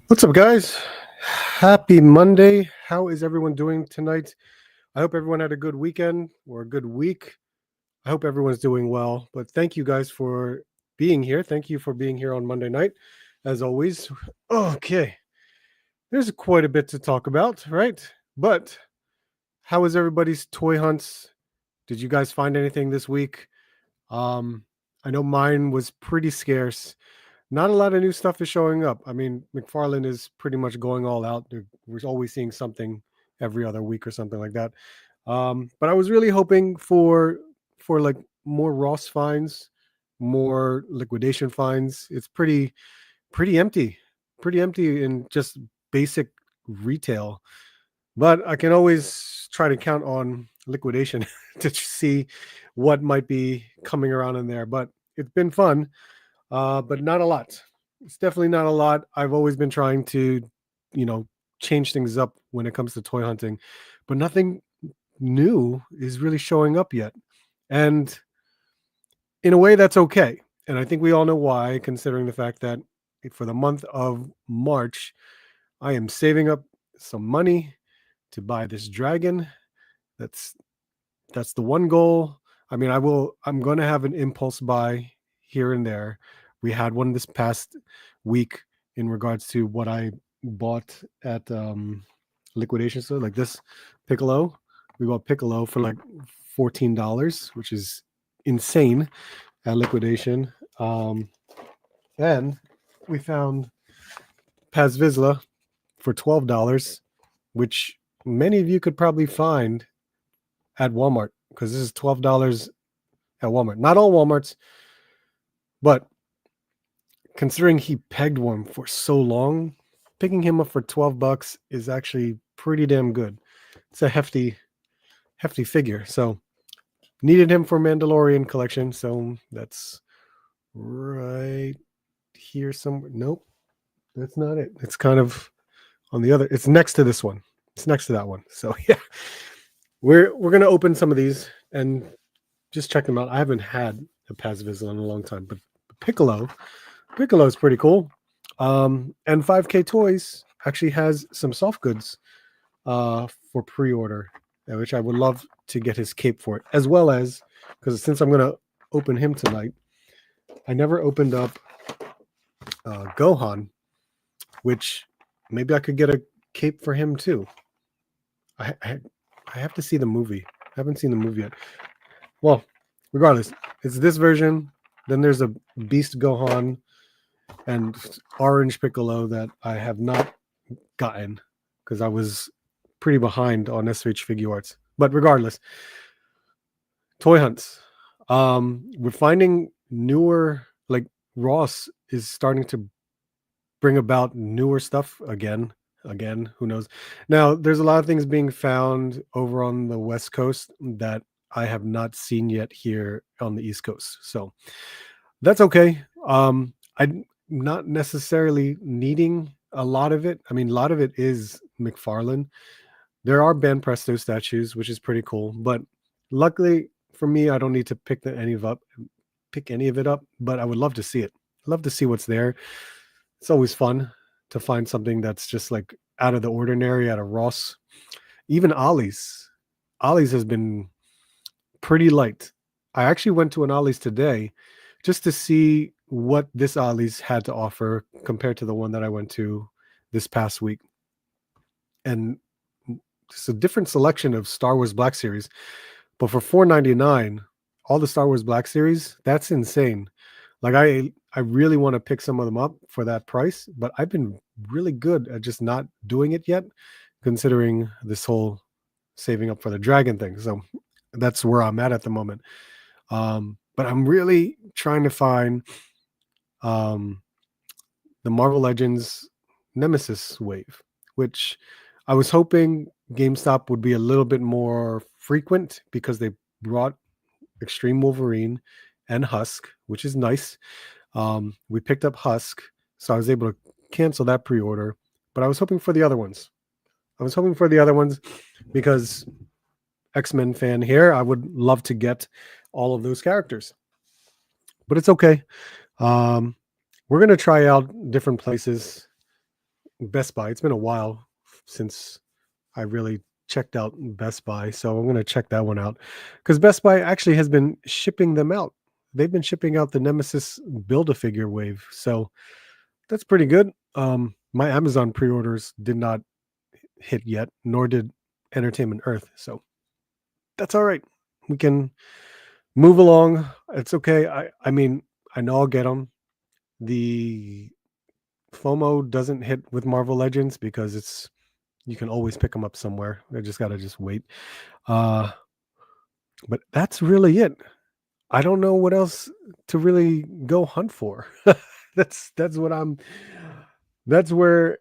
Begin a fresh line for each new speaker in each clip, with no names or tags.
What's up, guys? Happy Monday. How is everyone doing tonight? I hope everyone had a good weekend or a good week. I hope everyone's doing well. But thank you guys for being here. Thank you for being here on Monday night, as always. Okay, there's quite a bit to talk about, right? But how was everybody's toy hunts? Did you guys find anything this week? Um, I know mine was pretty scarce. Not a lot of new stuff is showing up. I mean, McFarlane is pretty much going all out. We're always seeing something every other week or something like that. But I was really hoping for like more Ross finds, more liquidation finds. It's pretty empty in just basic retail. But I can always try to count on liquidation to see what might be coming around in there. But it's been fun, but not a lot. It's definitely not a lot. I've always been trying to, you know, change things up when it comes to toy hunting, but nothing new is really showing up yet. And in a way, that's okay. And I think we all know why, considering the fact that for the month of March, I am saving up some money to buy this dragon. That's that's the one goal. I mean, I'm going to have an impulse buy here and there. We had one this past week in regards to what I bought at liquidation store, like this Piccolo. We bought Piccolo for like $14, which is insane at liquidation. And we found Paz Vizsla for $12, which many of you could probably find at Walmart, because this is $12 at Walmart. Not all Walmarts, but considering he pegged one for so long, picking him up for $12 is actually pretty damn good. It's a hefty figure. So needed him for Mandalorian collection. So that's right here somewhere. Nope, that's not it. It's kind of on the other. It's next to this one. It's next to that one. So yeah, we're gonna open some of these and just check them out. I haven't had a Pacifism in a long time, but Piccolo is pretty cool. And 5K Toys actually has some soft goods for pre-order, which I would love to get his cape for it, as well as, because since I'm gonna open him tonight, I never opened up Gohan, which maybe I could get a cape for him too. I have to see the movie. I haven't seen the movie yet. Well, regardless, it's this version. Then there's a Beast Gohan and Orange Piccolo that I have not gotten because I was pretty behind on SH Figure Arts. But regardless, toy hunts. We're finding newer, like Ross is starting to bring about newer stuff again. Who knows? Now, there's a lot of things being found over on the West Coast that I have not seen yet here on the East Coast. So that's okay. I'm not necessarily needing a lot of it. I mean, a lot of it is McFarlane. There are Ben Presto statues, which is pretty cool. But luckily for me, I don't need to pick any of it up. But I would love to see it. I'd love to see what's there. It's always fun to find something that's just like out of the ordinary at a Ross. Even Ollie's. Ollie's has been pretty light. I actually went to an Ollie's today just to see what this Ollie's had to offer compared to the one that I went to this past week. And it's a different selection of Star Wars Black Series. But for $4.99, all the Star Wars Black Series, that's insane. Like I really want to pick some of them up for that price, but I've been really good at just not doing it yet, considering this whole saving up for the dragon thing. So that's where I'm at the moment. But I'm really trying to find the Marvel Legends Nemesis wave, which I was hoping GameStop would be a little bit more frequent because they brought Extreme Wolverine and Husk, which is nice. We picked up Husk, so I was able to cancel that pre-order, but I was hoping for the other ones. Because X-Men fan here, I would love to get all of those characters. But it's okay. We're going to try out different places Best Buy. It's been a while since I really checked out Best Buy, so I'm gonna check that one out because Best Buy actually has been shipping them out. They've been shipping out the Nemesis Build-A-Figure wave, so that's pretty good. My Amazon pre-orders did not hit yet, nor did Entertainment Earth, so that's all right. We can move along. It's okay. I mean, I know I'll get them. The FOMO doesn't hit with Marvel Legends because you can always pick them up somewhere. I just gotta just wait. Uh, but that's really it. I don't know what else to really go hunt for. That's what I'm. That's where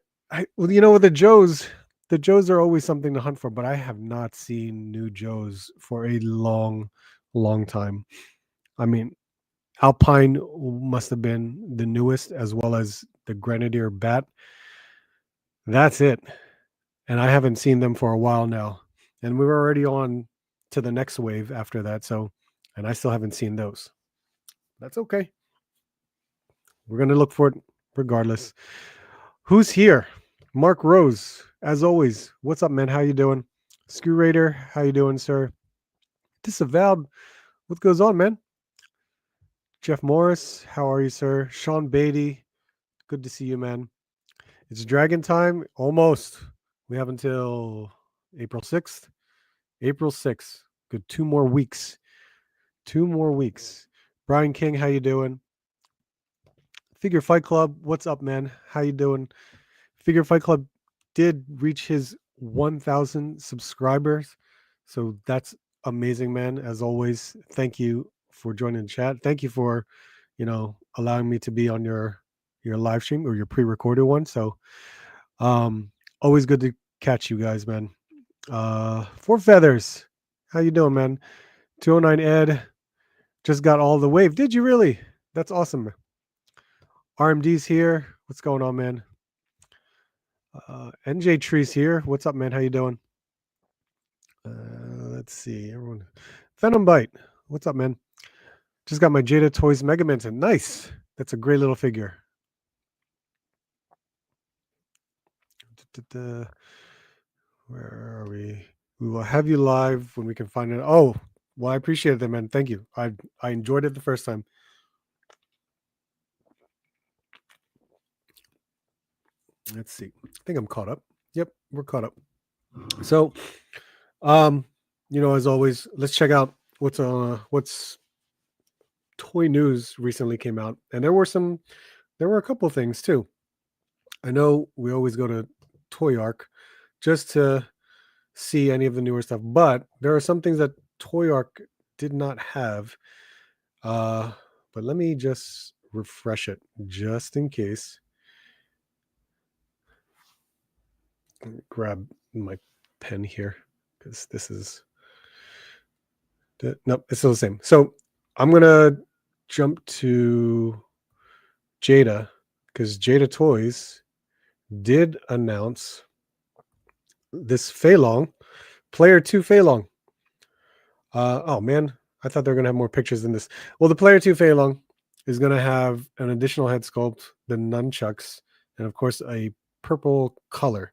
well, with the Joes are always something to hunt for. But I have not seen new Joes for a long, long time. I mean, Alpine must have been the newest, as well as the Grenadier Bat. That's it. And I haven't seen them for a while now. And we were already on to the next wave after that. So, and I still haven't seen those. That's okay. We're going to look for it regardless. Who's here? Mark Rose, as always. What's up, man? How you doing? Screw Raider, how you doing, sir? Disavowed. What goes on, man? Jeff Morris, how are you, sir? Sean Beatty, good to see you, man. It's Dragon time, almost. We have until April 6th. April 6th. Good 2 more weeks. 2 more weeks. Brian King, how you doing? Figure Fight Club, what's up, man? How you doing? Figure Fight Club did reach his 1,000 subscribers. So that's amazing, man. As always, thank you for joining the chat. Thank you for, allowing me to be on your live stream or your pre-recorded one. So always good to catch you guys, man. Four Feathers, how you doing, man? 209 Ed just got all the wave. Did you really? That's awesome. RMD's here. What's going on, man? NJ Tree's here. What's up, man? How you doing? Let's see. Everyone. Venom Bite. What's up, man? Just got my Jada Toys Mega Manton. Nice. That's a great little figure. Where are we? We will have you live when we can find it. Oh, well, I appreciate it, man. Thank you. I enjoyed it the first time. Let's see. I think I'm caught up. Yep, we're caught up. So, as always, let's check out what's toy news recently came out, and there were a couple things too. I know we always go to Toy Arc just to see any of the newer stuff, but there are some things that Toy Arc did not have. But let me just refresh it just in case. Let me grab my pen here because this is nope, it's still the same. So I'm gonna jump to Jada because Jada Toys did announce this Feilong, Player 2 Feilong. Oh man, I thought they were gonna have more pictures than this. Well, the Player 2 Feilong is gonna have an additional head sculpt, the nunchucks, and of course a purple color.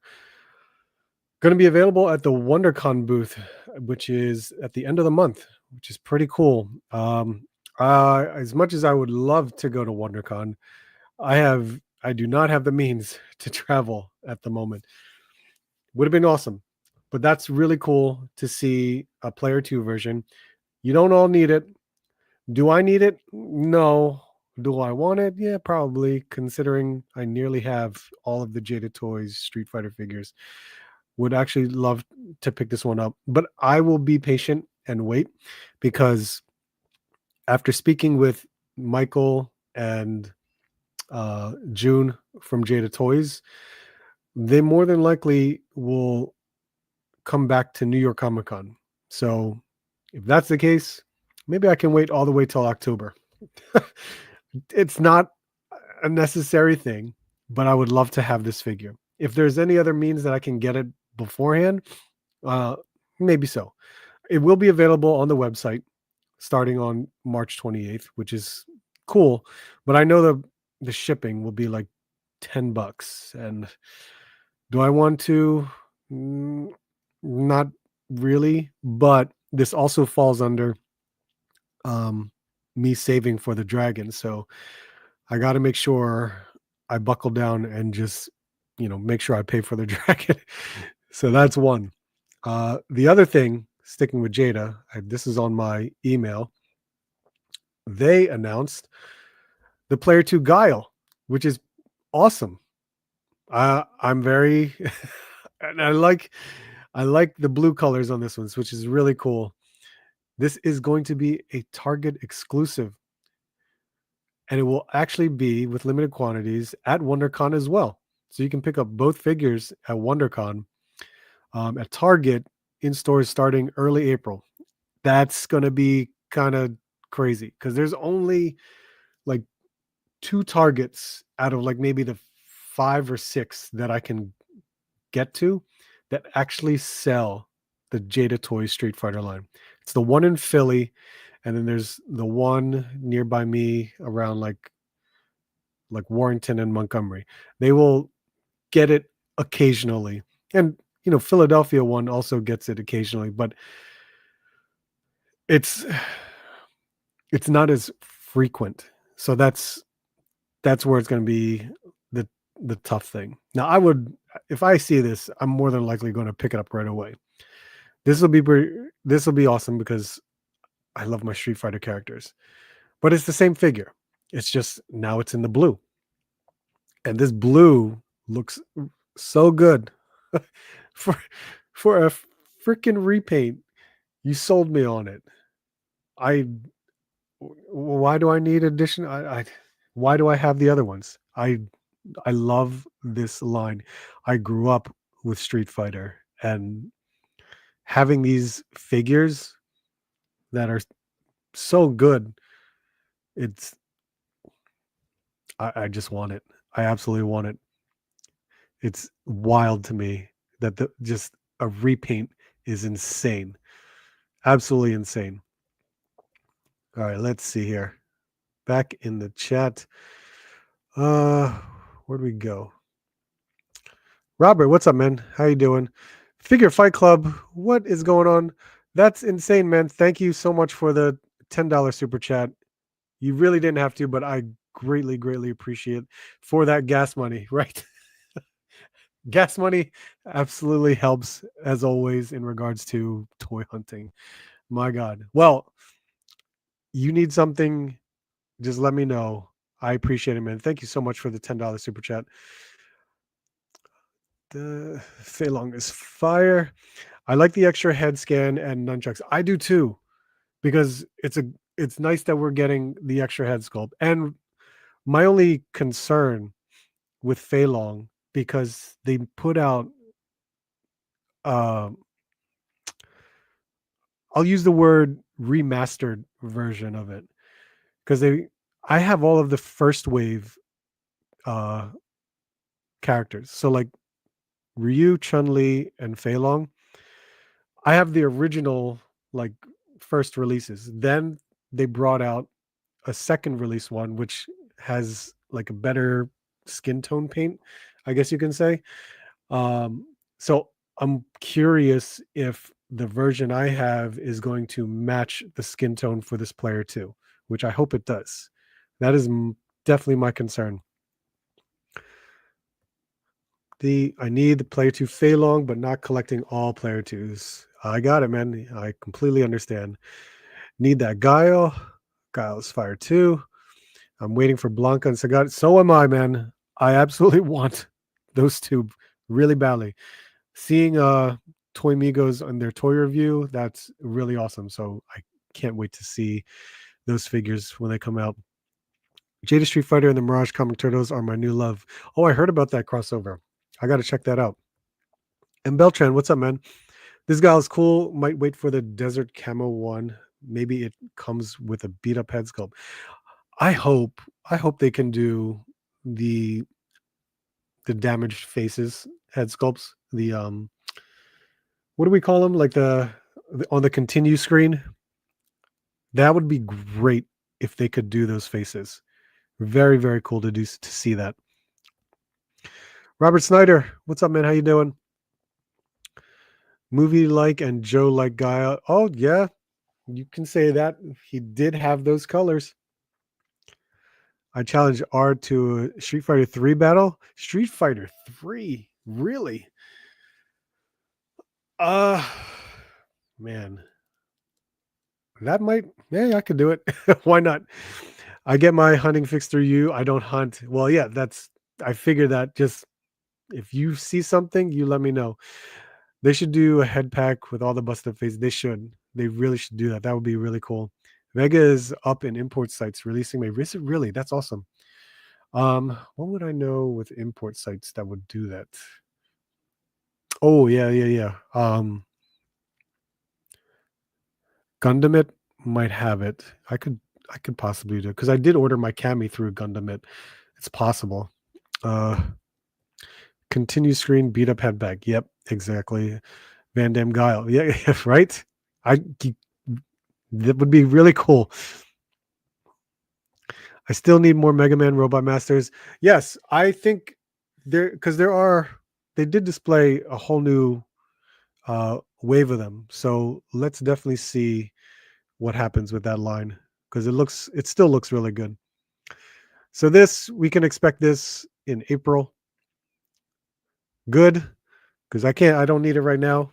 Going to be available at the WonderCon booth, which is at the end of the month, which is pretty cool. As much as I would love to go to WonderCon, I do not have the means to travel at the moment. Would have been awesome, but that's really cool to see a Player 2 version. You don't all need it. Do I need it? No. Do I want it? Yeah, probably, considering I nearly have all of the Jada Toys Street Fighter figures. Would actually love to pick this one up, but I will be patient and wait because after speaking with Michael and June from Jada Toys, they more than likely will come back to New York Comic Con. So if that's the case, maybe I can wait all the way till October. It's not a necessary thing, but I would love to have this figure. If there's any other means that I can get it beforehand, maybe so. It will be available on the website starting on March 28th, which is cool. But I know the shipping will be like $10. And do I want to? Not really, but this also falls under me saving for the dragon. So I got to make sure I buckle down and just, make sure I pay for the dragon. So that's one. The other thing, sticking with Jada, this is on my email. They announced the player 2 Guile, which is awesome. I'm very, and I like the blue colors on this one, which is really cool. This is going to be a Target exclusive, and it will actually be with limited quantities at WonderCon as well. So you can pick up both figures at WonderCon, at Target, in stores starting early April. That's going to be kind of crazy because there's only like 2 Targets out of like maybe the 5 or 6 that I can get to that actually sell the Jada Toys Street Fighter line. It's the one in Philly, and then there's the one nearby me around like Warrington and Montgomery. They will get it occasionally. And Philadelphia one also gets it occasionally, but it's not as frequent. So that's where it's going to be the tough thing. Now, if I see this, I'm more than likely going to pick it up right away. This will be awesome because I love my Street Fighter characters. But it's the same figure. It's just now it's in the blue. And this blue looks so good. for a freaking repaint. You sold me on it. Why do I need addition? Why do I have the other ones? I love this line. I grew up with Street Fighter, and having these figures that are so good, I just want it. I absolutely want it. It's wild to me that just a repaint is insane. Absolutely insane. All right, let's see here. Back in the chat. Where'd we go? Robert, what's up, man? How you doing? Figure Fight Club, what is going on? That's insane, man. Thank you so much for the $10 super chat. You really didn't have to, but I greatly, greatly appreciate for that gas money, right? Gas money absolutely helps, as always, in regards to toy hunting. My God. Well, you need something, just let me know. I appreciate it, man. Thank you so much for the $10 super chat. The Fei Long is fire. I like the extra head scan and nunchucks. I do too, because it's nice that we're getting the extra head sculpt. And my only concern with Fei Long, because they put out, I'll use the word remastered version of it, because I have all of the first wave characters. So like Ryu, Chun-Li, and Fei Long. I have the original like first releases. Then they brought out a second release one, which has like a better skin tone paint, I guess you can say. So I'm curious if the version I have is going to match the skin tone for this player too, which I hope it does. That is definitely my concern. I need the player 2 Fei Long, but not collecting all player 2s. I got it, man. I completely understand. Need that Guile. Guile's fire too. I'm waiting for Blanca and Sagat. So am I, man. I absolutely want those two really badly. Seeing Toy Migos on their toy review, that's really awesome. So I can't wait to see those figures when they come out. Jada Street Fighter and the Mirage Comic Turtles are my new love. Oh, I heard about that crossover. I got to check that out. And Beltran, what's up, man? This guy is cool. Might wait for the Desert Camo one. Maybe it comes with a beat up head sculpt. I hope they can do the damaged faces head sculpts. The what do we call them? Like the on the continue screen. That would be great if they could do those faces. Very, very cool to see that. Robert Snyder, what's up, man? How you doing? Movie like and Joe like guy. Oh yeah, you can say that. He did have those colors. I challenge R to a Street Fighter 3 battle. Street Fighter 3, really? Uh man, that might. Yeah, I could do it. Why not? I get my hunting fix through you. I don't hunt. Well, yeah, that's. I figure that just if you see something, you let me know. They should do a head pack with all the busted face. They should. They really should do that. That would be really cool. Vega is up in import sites releasing my is it really? That's awesome. What would I know with import sites that would do that? Oh yeah, yeah, yeah. Gundam It might have it. I could possibly do it because I did order my Cami through Gundam It. It's possible. Uh Continue screen, beat up head bag. Yep, exactly. Van Damme Guile. Yeah, right? I that would be really cool. I still need more Mega Man Robot Masters. Yes, I think there are they did display a whole new wave of them. So let's definitely see what happens with that line because it still looks really good. So this we can expect this in April. Good because I don't need it right now.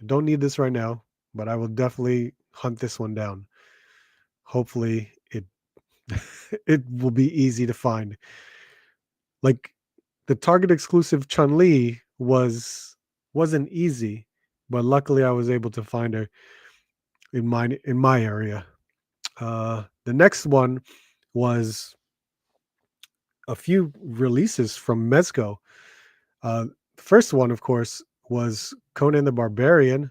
I don't need this right now, but I will definitely hunt this one down. Hopefully it it will be easy to find. Like the Target exclusive Chun Li wasn't easy, but luckily I was able to find her in my area. The next one was a few releases from Mezco. The first one, of course, was Conan the Barbarian,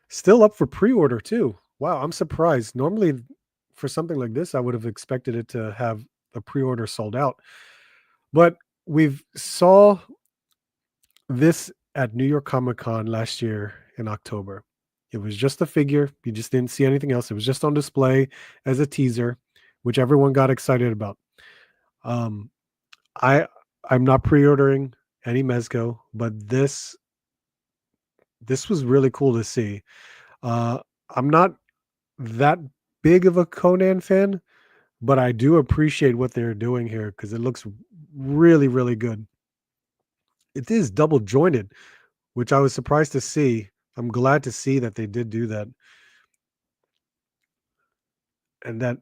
still up for pre-order too. Wow, I'm surprised. Normally, for something like this, I would have expected it to have a pre-order sold out. But we've saw this at New York Comic Con last year in October. It was just a figure. You just didn't see anything else. It was just on display as a teaser, which everyone got excited about. Um, I I'm not pre-ordering any Mezco, but this was really cool to see. I'm not that big of a Conan fan, but I do appreciate what they're doing here because it looks really, really good. It is double jointed, which I was surprised to see. I'm glad to see that they did do that. And that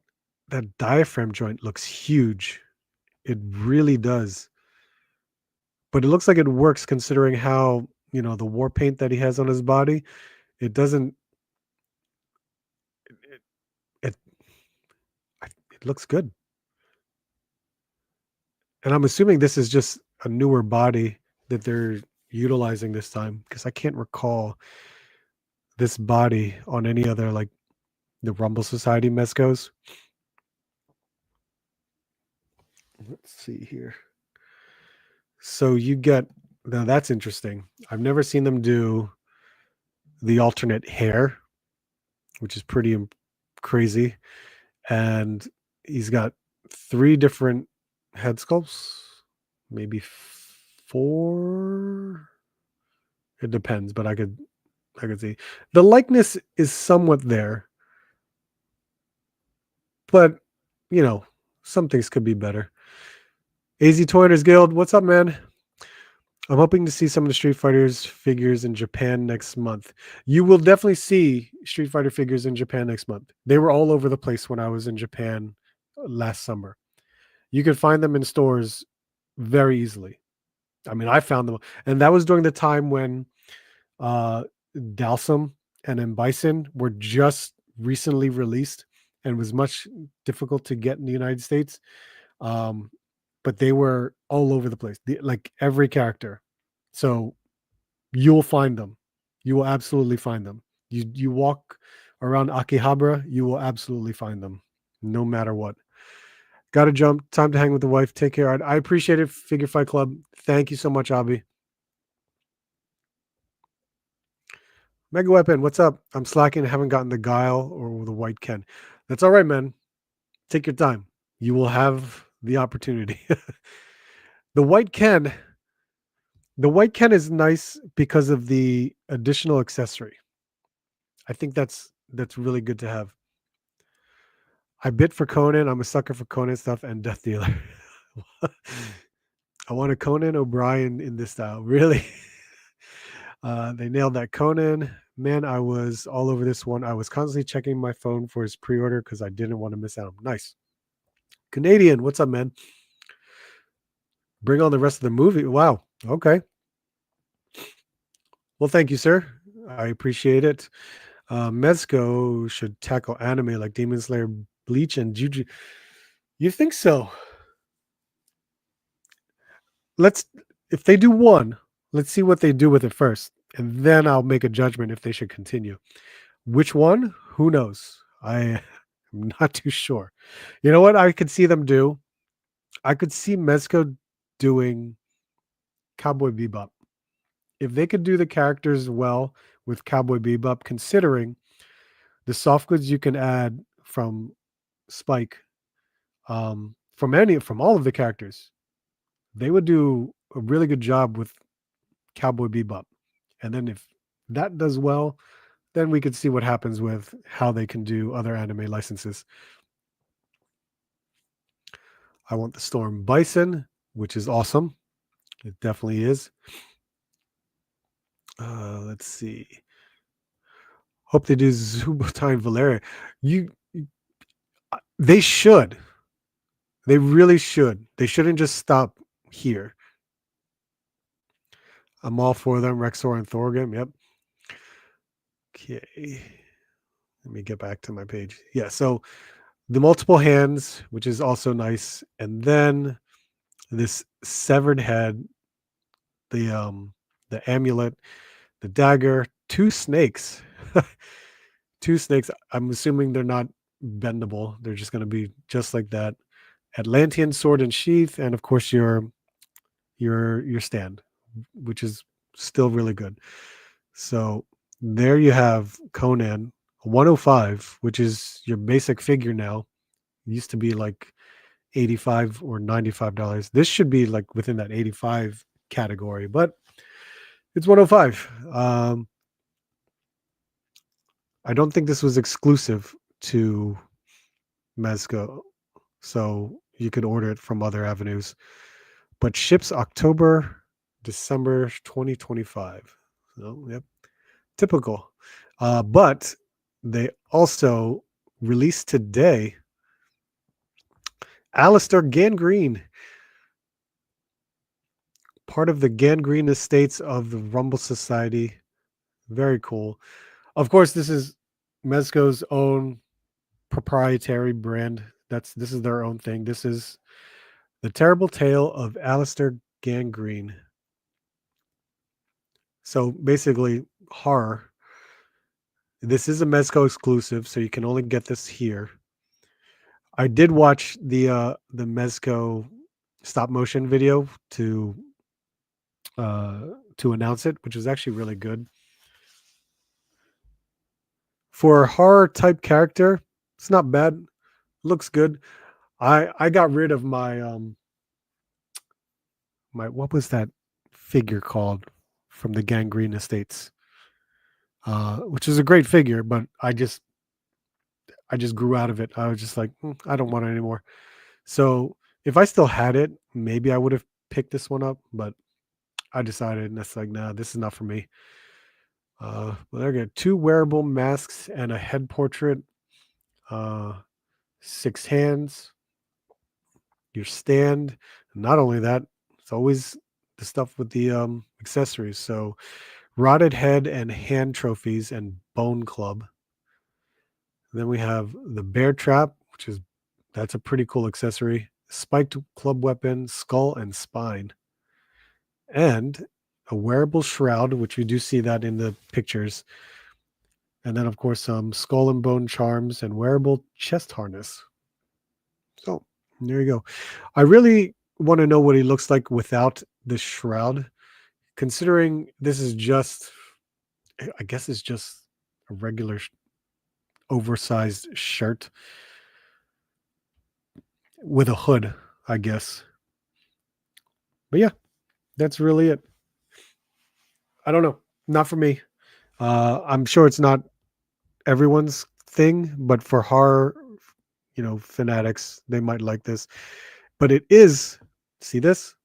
diaphragm joint looks huge. It really does. But it looks like it works considering how, the war paint that he has on his body. It doesn't it it, it looks good. And I'm assuming this is just a newer body that they're utilizing this time because I can't recall this body on any other like the Rumble Society Mezcos. Let's see here. So you get now that's interesting. I've never seen them do the alternate hair, which is pretty crazy. And he's got three different head sculpts, maybe four. It depends, but I could see the likeness is somewhat there, but you know some things could be better. AZ Toyers Guild, what's up, man? I'm hoping to see some of the Street Fighters figures in Japan next month. You will definitely see Street Fighter figures in Japan next month. They were all over the place when I was in Japan last summer. You could find them in stores very easily. I mean, I found them, and that was during the time when uh, Dalsum and M Bison were just recently released and was much difficult to get in the United States. Um, but they were all over the place, like every character. So you'll find them. You will absolutely find them. You walk around Akihabara, you will absolutely find them, no matter what. Got to jump. Time to hang with the wife. Take care. I appreciate it, Figure Fight Club. Thank you so much, Abby. Mega Weapon, what's up? I'm slacking. Haven't gotten the Guile or the White Ken. That's all right, man. Take your time. You will have the opportunity. The White Ken The white Ken is nice because of the additional accessory. I think that's really good to have. I bit for Conan. I'm a sucker for Conan stuff and Death Dealer. I want a Conan O'Brien in this style. Really? They nailed that. Conan, man, I was all over this one. I was constantly checking my phone for his pre-order because I didn't want to miss out. Nice. Canadian, what's up, man? Bring on the rest of the movie. Wow. Okay. Well, thank you, sir. I appreciate it. Mezco should tackle anime like Demon Slayer, Bleach, and Juju. You think so? Let's, if they do one, let's see what they do with it first, and then I'll make a judgment if they should continue. Which one? Who knows? I am not too sure. You know what I could see them do? I could see Mezco doing Cowboy Bebop. If they could do the characters well with Cowboy Bebop, considering the soft goods you can add from Spike, from all of the characters, they would do a really good job with Cowboy Bebop. And then if that does well, then we could see what happens with how they can do other anime licenses. I want the Storm Bison, which is awesome. It definitely is. Let's see. Hope they do Zubutai and Valeria. They should. They really should. They shouldn't just stop here. I'm all for them. Rexor and Thorgrim. Yep. Okay. Let me get back to my page. Yeah. So the multiple hands, which is also nice, and then this severed head, the amulet, the dagger, two snakes. Two snakes. I'm assuming they're not bendable. They're just going to be just like that. Atlantean sword and sheath, and of course your stand, which is still really good. So there you have Conan 105, which is your basic figure now. It used to be like $85 or $95. This should be like within that 85 category, but it's 105. I don't think this was exclusive to Mezco, so you could order it from other avenues. But ships October, December 2025. So, yep, typical. But they also released today Alistair Gangrene, part of the Gangrene Estates of the Rumble Society. Very cool. Of course, this is Mezco's own proprietary brand. This is their own thing. This is The Terrible Tale of Alistair Gangrene. So basically, horror. This is a Mezco exclusive, so you can only get this here. I did watch the Mezco stop motion video to announce it, which was actually really good. For a horror type character, it's not bad. Looks good. I got rid of my what was that figure called from the Gangrene Estates, which is a great figure, but I just grew out of it. I was just like, I don't want it anymore. So if I still had it, maybe I would have picked this one up, but I decided, and that's like, nah, this is not for me. Well, there we go. 2 wearable masks and a head portrait. 6 hands. Your stand. Not only that, it's always the stuff with the accessories. So rotted head and hand trophies and bone club. Then we have the bear trap, that's a pretty cool accessory. Spiked club weapon, skull and spine. And a wearable shroud, which we do see that in the pictures. And then, of course, some skull and bone charms and wearable chest harness. So there you go. I really want to know what he looks like without the shroud, considering this is just, I guess it's just a regular oversized shirt with a hood, I guess. But yeah, that's really it. I don't know. Not for me. I'm sure it's not everyone's thing, but for horror, fanatics, they might like this. But it is, see this?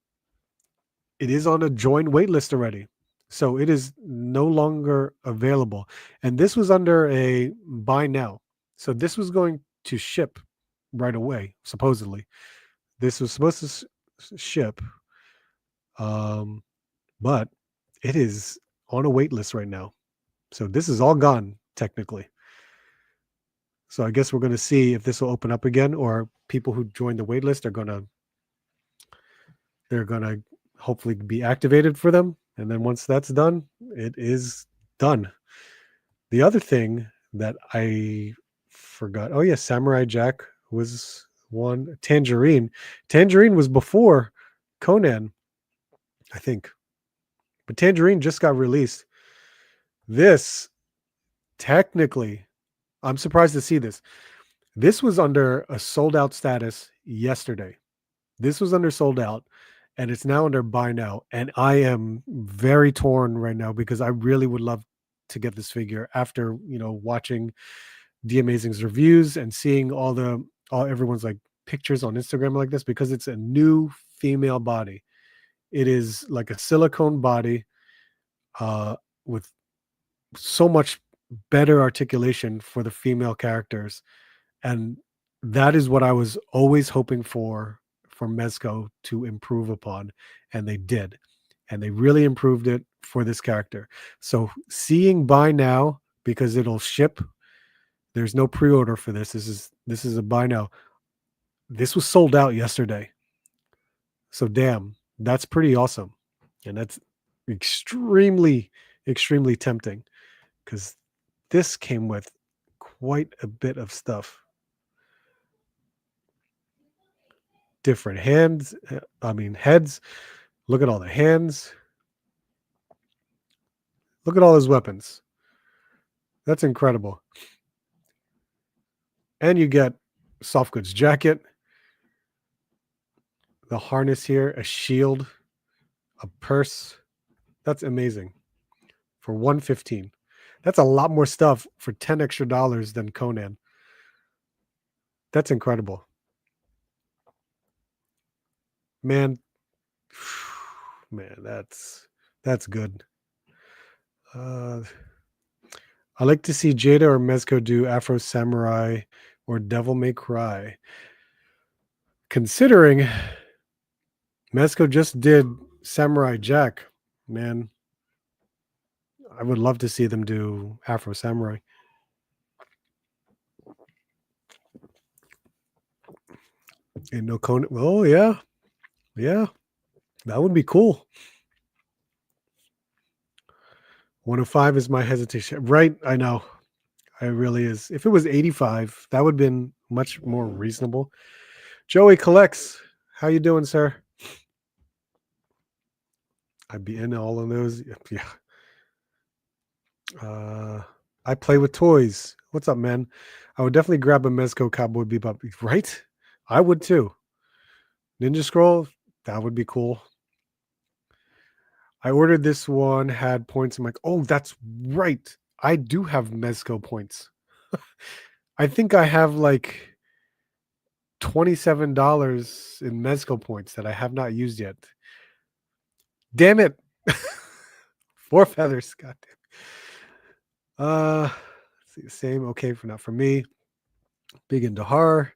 It is on a joint wait list already. So it is no longer available. And this was under a buy now. So this was going to ship right away, supposedly. This was supposed to ship, um, but it is on a wait list right now. So this is all gone, technically. So I guess we're going to see if this will open up again, or people who join the wait list they're gonna hopefully be activated for them. And then once that's done, it is done. The other thing that I forgot, oh yeah, Samurai Jack was one. Tangerine. Tangerine was before Conan, I think. But Tangerine just got released. This, technically, I'm surprised to see this. This was under a sold out status yesterday. This was under sold out, and it's now under buy now. And I am very torn right now because I really would love to get this figure after watching the Amazing's reviews and seeing all everyone's like pictures on Instagram like this, because it's a new female body. It is like a silicone body with so much better articulation for the female characters, and that is what I was always hoping for Mezco to improve upon, and they did, and they really improved it for this character. So seeing buy now, because it'll ship, there's no pre-order for this. This is a buy now. This was sold out yesterday, so damn, that's pretty awesome, and that's extremely tempting, because this came with quite a bit of stuff. Different heads. Look at all the hands. Look at all his weapons. That's incredible. And you get soft goods jacket, the harness here, a shield, a purse. That's amazing. For $115. That's a lot more stuff for $10 extra than Conan. That's incredible. Man, that's good. I like to see Jada or Mezco do Afro Samurai or Devil May Cry. Considering Mezco just did Samurai Jack, man, I would love to see them do Afro Samurai. And no Conan. Oh yeah, that would be cool. 105 is my hesitation. Right, I know. It really is. If it was 85, that would have been much more reasonable. Joey Collects, how you doing, sir? I'd be in all of those. Yeah. I play with toys. What's up, man? I would definitely grab a Mezco Cowboy Bebop. Right? I would too. Ninja Scroll, that would be cool. I ordered this one, had points. I'm like, oh, that's right. I do have Mezco points. I think I have like $27 in Mezco points that I have not used yet. Damn it. 4 feathers. God damn. Let's see, same. Okay, not for me. Big into horror.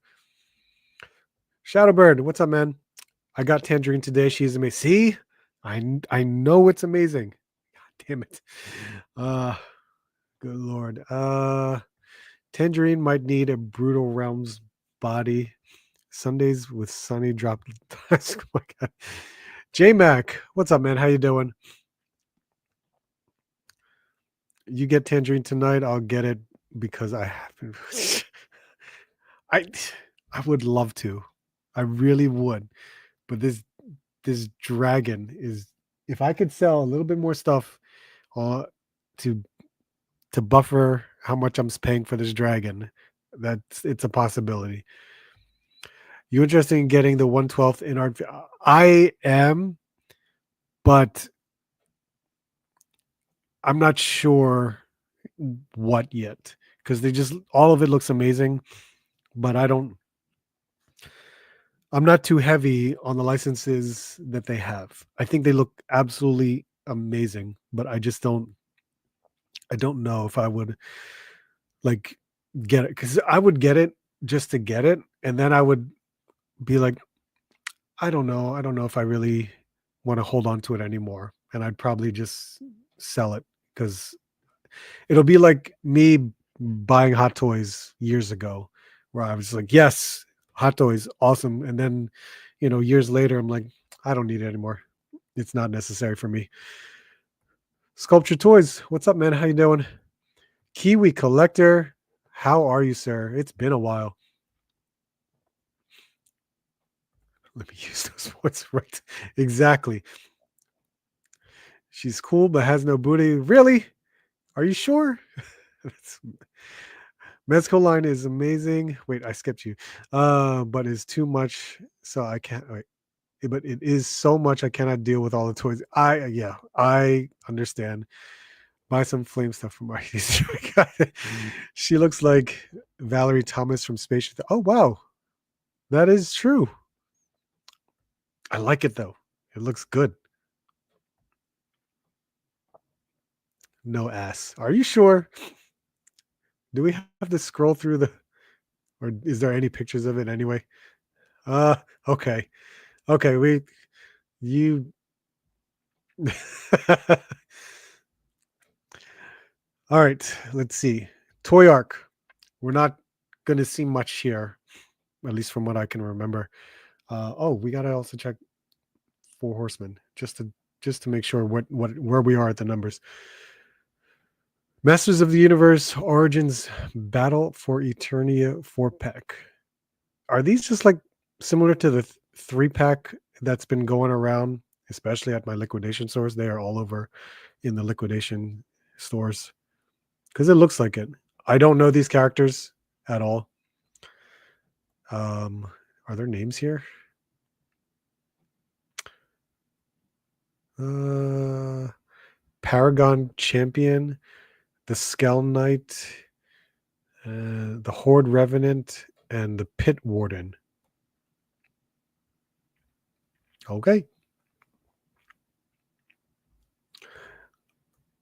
Shadowbird, what's up, man? I got Tangerine today. She's amazing. See? I know it's amazing. God damn it. Good Lord. Tangerine might need a Brutal Realms body. Sundays with Sunny drop. Oh my God. J-Mac, what's up, man? How you doing? You get Tangerine tonight. I'll get it because I haven't. I would love to. I really would. But this dragon is, if I could sell a little bit more stuff to buffer how much I'm paying for this dragon, it's a possibility. You interested in getting the 1/12 in art? I am, but I'm not sure what yet because they just all of it looks amazing, but I'm not too heavy on the licenses that they have. I think they look absolutely amazing, but I don't know if I would like get it because I would get it just to get it, and then I would be like, I don't know. I don't know if I really want to hold on to it anymore. And I'd probably just sell it because it'll be like me buying Hot Toys years ago, where I was like, yes, Hot Toys, awesome. And then, years later, I'm like, I don't need it anymore. It's not necessary for me. Sculpture Toys, what's up, man? How you doing? Kiwi Collector, how are you, sir? It's been a while. Let me use those words right. Exactly. She's cool, but has no booty. Really? Are you sure? Mezco line is amazing. Wait, I skipped you. But it's too much, so I can't wait. But it is so much I cannot deal with all the toys. I understand. Buy some flame stuff from my She looks like Valerie Thomas from Space. Oh wow. That is true. I like it though. It looks good. No ass. Are you sure? Do we have to scroll through or is there any pictures of it anyway? Uh okay. Okay, you All right, let's see. Toy Arc. We're not going to see much here, at least from what I can remember. We got to also check for Horsemen just to make sure where we are at the numbers. Masters of the Universe Origins Battle for Eternia 4-pack. Are these just like similar to the 3-pack that's been going around, especially at my liquidation stores? They are all over in the liquidation stores because it looks like it. I don't know these characters at all. Are there names here? Paragon Champion, the Skell Knight, the Horde Revenant, and the Pit Warden. Okay.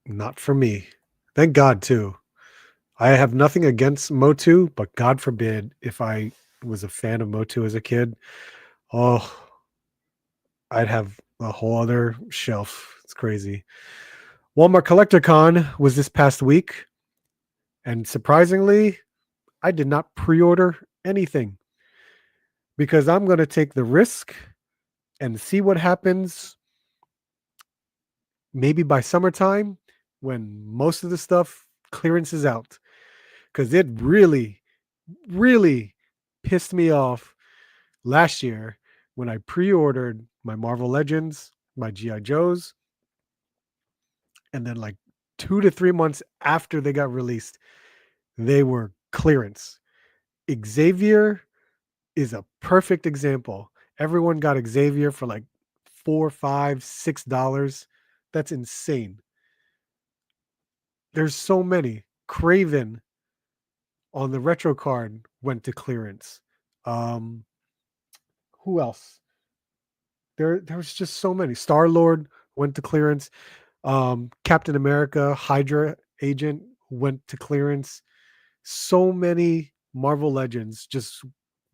Not for me. Thank God, too. I have nothing against Motu, but God forbid if I was a fan of Motu as a kid, I'd have a whole other shelf. It's crazy. Walmart Collector Con was this past week, and surprisingly, I did not pre-order anything because I'm going to take the risk and see what happens maybe by summertime when most of the stuff clearances out, because it really, really pissed me off last year when I pre-ordered my Marvel Legends, my G.I. Joes, and then like 2 to 3 months after they got released, they were clearance. Xavier is a perfect example. Everyone got Xavier for like $4, $5, $6. That's insane. There's so many. Craven on the retro card went to clearance. Who else? There was just so many. Star-Lord went to clearance. Captain America, Hydra agent went to clearance. So many Marvel Legends just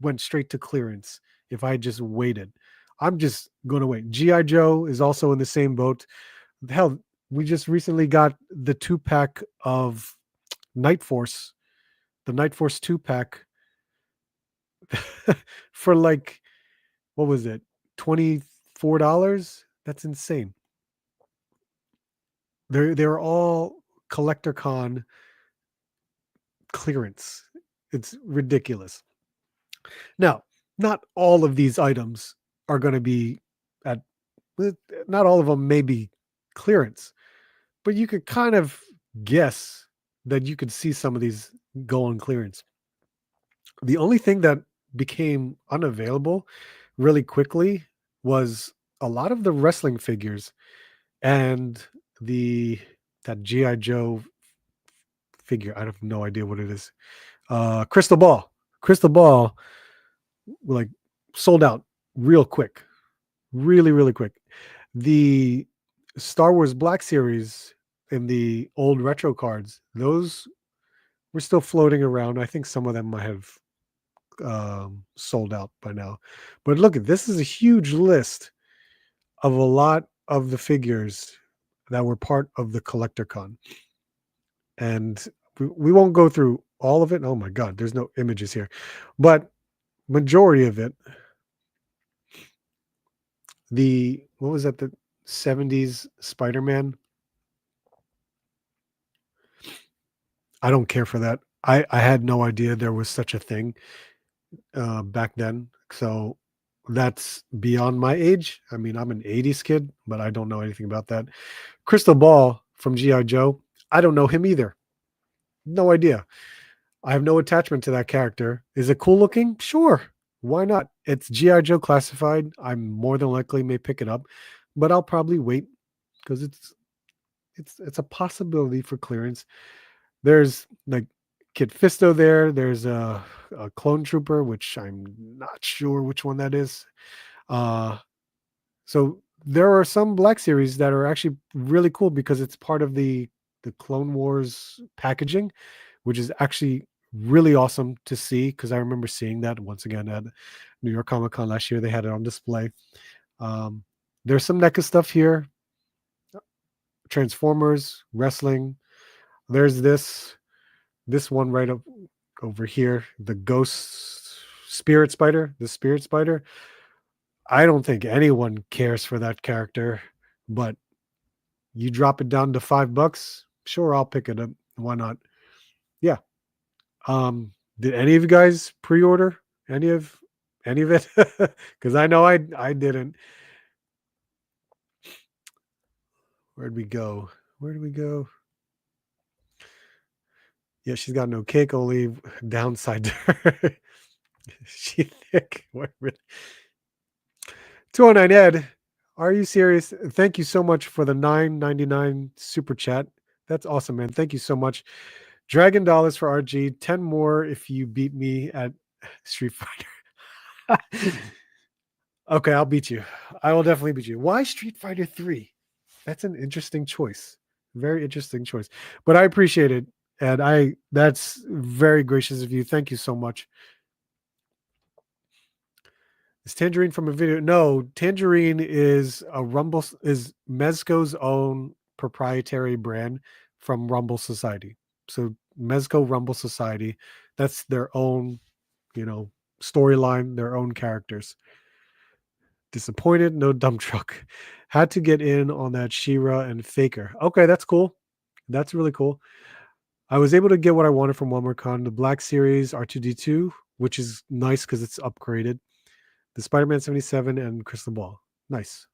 went straight to clearance if I just waited. I'm just going to wait. G.I. Joe is also in the same boat. Hell, we just recently got the 2-pack of Night Force, the Night Force 2-pack for like, what was it? $24? That's insane. They're all Collector Con clearance. It's ridiculous. Now, not all of these items are going to be at, not all of them may be clearance, but you could kind of guess that you could see some of these go on clearance. The only thing that became unavailable really quickly was a lot of the wrestling figures and the that GI Joe figure. I have no idea what it is. Crystal Ball. Crystal Ball, like, sold out real quick, really, really quick. The Star Wars Black Series in the old retro cards, those were still floating around. I think some of them might have sold out by now. But look, this is a huge list of a lot of the figures that were part of the collector con. And we won't go through all of it. Oh my God, there's no images here. But majority of it, what was that, the 70s Spider-Man? I don't care for that. I had no idea there was such a thing back then. So that's beyond my age. I mean, I'm an 80s kid, but I don't know anything about that. Crystal Ball from G.I. Joe, I don't know him either. No idea. I have no attachment to that character. Is it cool looking? Sure. Why not? It's G.I. Joe classified. I'm more than likely may pick it up, but I'll probably wait because it's a possibility for clearance. There's like Kid Fisto there. There's a clone trooper, which I'm not sure which one that is. So there are some Black Series that are actually really cool because it's part of the Clone Wars packaging, which is actually really awesome to see because I remember seeing that once again at New York Comic Con last year. They had it on display. There's some NECA stuff here. Transformers, wrestling. There's this one right up over here, the Ghost Spirit Spider, the Spirit Spider. I don't think anyone cares for that character, but you drop it down to $5, sure, I'll pick it up. Why not? Yeah. Did any of you guys pre-order any of it? Because I know I didn't. Where'd we go? Where did we go? Yeah, she's got no cake, only downside to her. She thick. 209 Ed, are you serious? Thank you so much for the $9.99 super chat. That's awesome, man. Thank you so much. Dragon Dollars for RG. 10 more if you beat me at Street Fighter. Okay, I'll beat you. I will definitely beat you. Why Street Fighter 3? That's an interesting choice. Very interesting choice. But I appreciate it. And that's very gracious of you. Thank you so much. Is Tangerine from a video? No, Tangerine is Mezco's own proprietary brand from Rumble Society. So Mezco Rumble Society, that's their own, storyline, their own characters. Disappointed, no dump truck. Had to get in on that She-Ra and Faker. Okay, that's cool. That's really cool. I was able to get what I wanted from WonderCon, the Black Series R2D2, which is nice because it's upgraded. The Spider-Man 77 and Crystal Ball. Nice.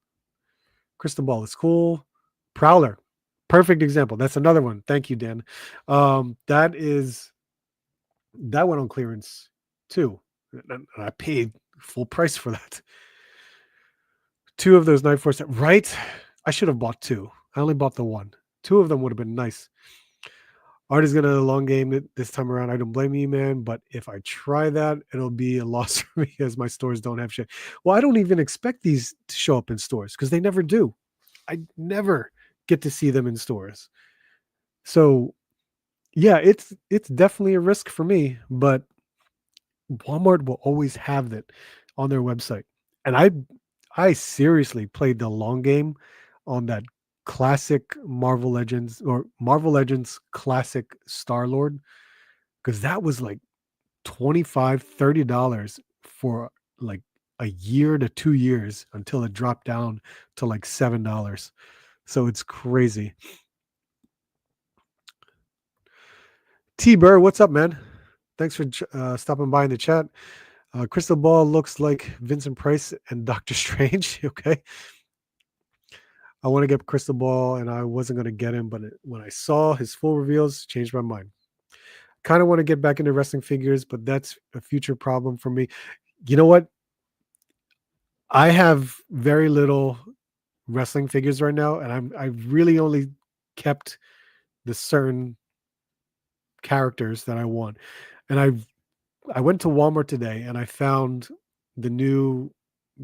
Crystal Ball is cool. Prowler. Perfect example. That's another one. Thank you, Dan. That went on clearance too. And I paid full price for that. 2 of those Night Force, right? I should have bought 2. I only bought the 1. 2 of them would have been nice. Art is gonna long game it this time around. I don't blame you, man. But if I try that, it'll be a loss for me as my stores don't have shit. Well, I don't even expect these to show up in stores because they never do. I never get to see them in stores. So yeah, it's definitely a risk for me, but Walmart will always have that on their website. And I seriously played the long game on that classic Marvel Legends or Marvel Legends classic Star-Lord, because that was like $25-$30 for like a year to 2 years until it dropped down to like $7. So it's crazy. T Burr, what's up, man? Thanks for stopping by in the chat. Crystal Ball looks like Vincent Price and Doctor Strange. Okay. I want to get Crystal Ball and I wasn't going to get him, but when I saw his full reveals, changed my mind. Kind of want to get back into wrestling figures, but that's a future problem for me. You know what? I have very little wrestling figures right now, and I've really only kept the certain characters that I want. And I went to Walmart today and I found the new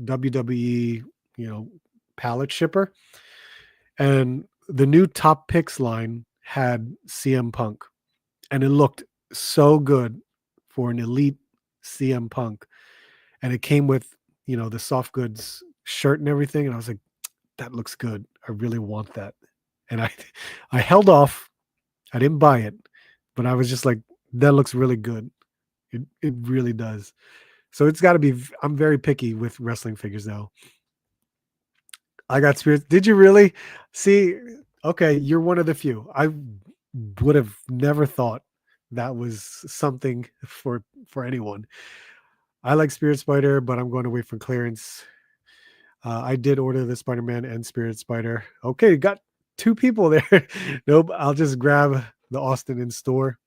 WWE, pallet shipper, and the new top picks line had CM Punk, and it looked so good for an elite CM Punk, and it came with the soft goods shirt and everything, and I was like, that looks good. I really want that, and I held off. I didn't buy it, but I was just like, that looks really good. It really does. So it's got to be. I'm very picky with wrestling figures now. I got spirits. Did you really see? Okay, you're one of the few. I would have never thought that was something for anyone. I like Spirit Spider, but I'm going to wait for clearance. I did order the Spider-Man and Spirit Spider. Okay, got two people there. Nope, I'll just grab the Austin in store.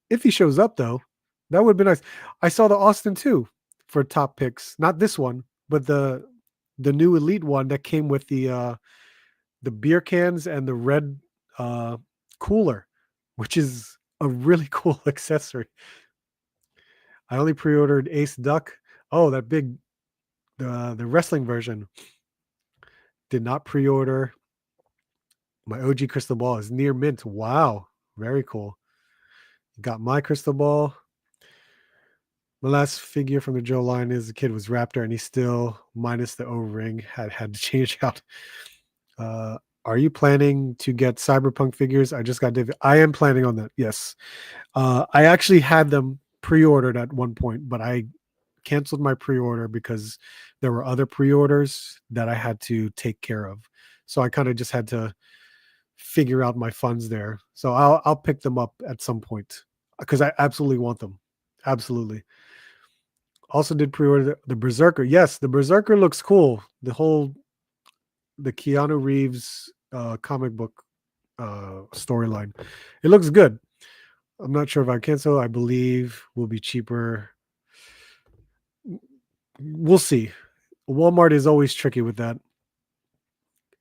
If he shows up, though, that would be nice. I saw the Austin too for top picks. Not this one, but the new Elite one that came with the beer cans and the red cooler, which is a really cool accessory. I only pre-ordered Ace Duck. Oh, that big the wrestling version. Did not pre-order. My OG crystal ball is near mint. Wow, very cool. Got my crystal ball. My last figure from the Joe line is the kid was Raptor, and he's still minus the O-ring. Had to change out. Are you planning to get Cyberpunk figures? I just got David. I am planning on that. Yes. I actually had them pre-ordered at one point, but I canceled my pre-order because there were other pre-orders that I had to take care of. So I kind of just had to figure out my funds there. So I'll pick them up at some point because I absolutely want them. Absolutely. Also did pre-order the Berserker. Yes, the Berserker looks cool. The Keanu Reeves comic book storyline. It looks good. I'm not sure if I cancel. I believe will be cheaper. We'll see. Walmart is always tricky with that.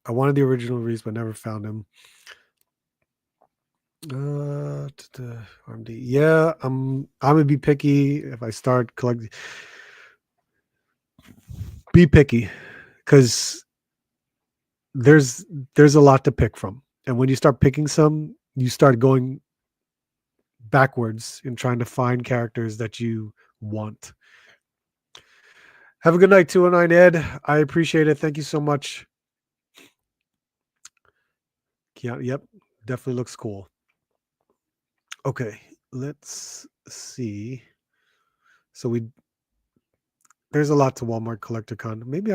I wanted the original Reeves, but never found him. RMD. Yeah, I'm gonna be picky if I start collecting. Be picky because there's a lot to pick from, and when you start picking some, you start going backwards in trying to find characters that you want. Have a good night, 209 Ed. I appreciate it. Thank you so much. Yep, definitely looks cool. Okay, let's see. So there's a lot to Walmart Collector Con. Maybe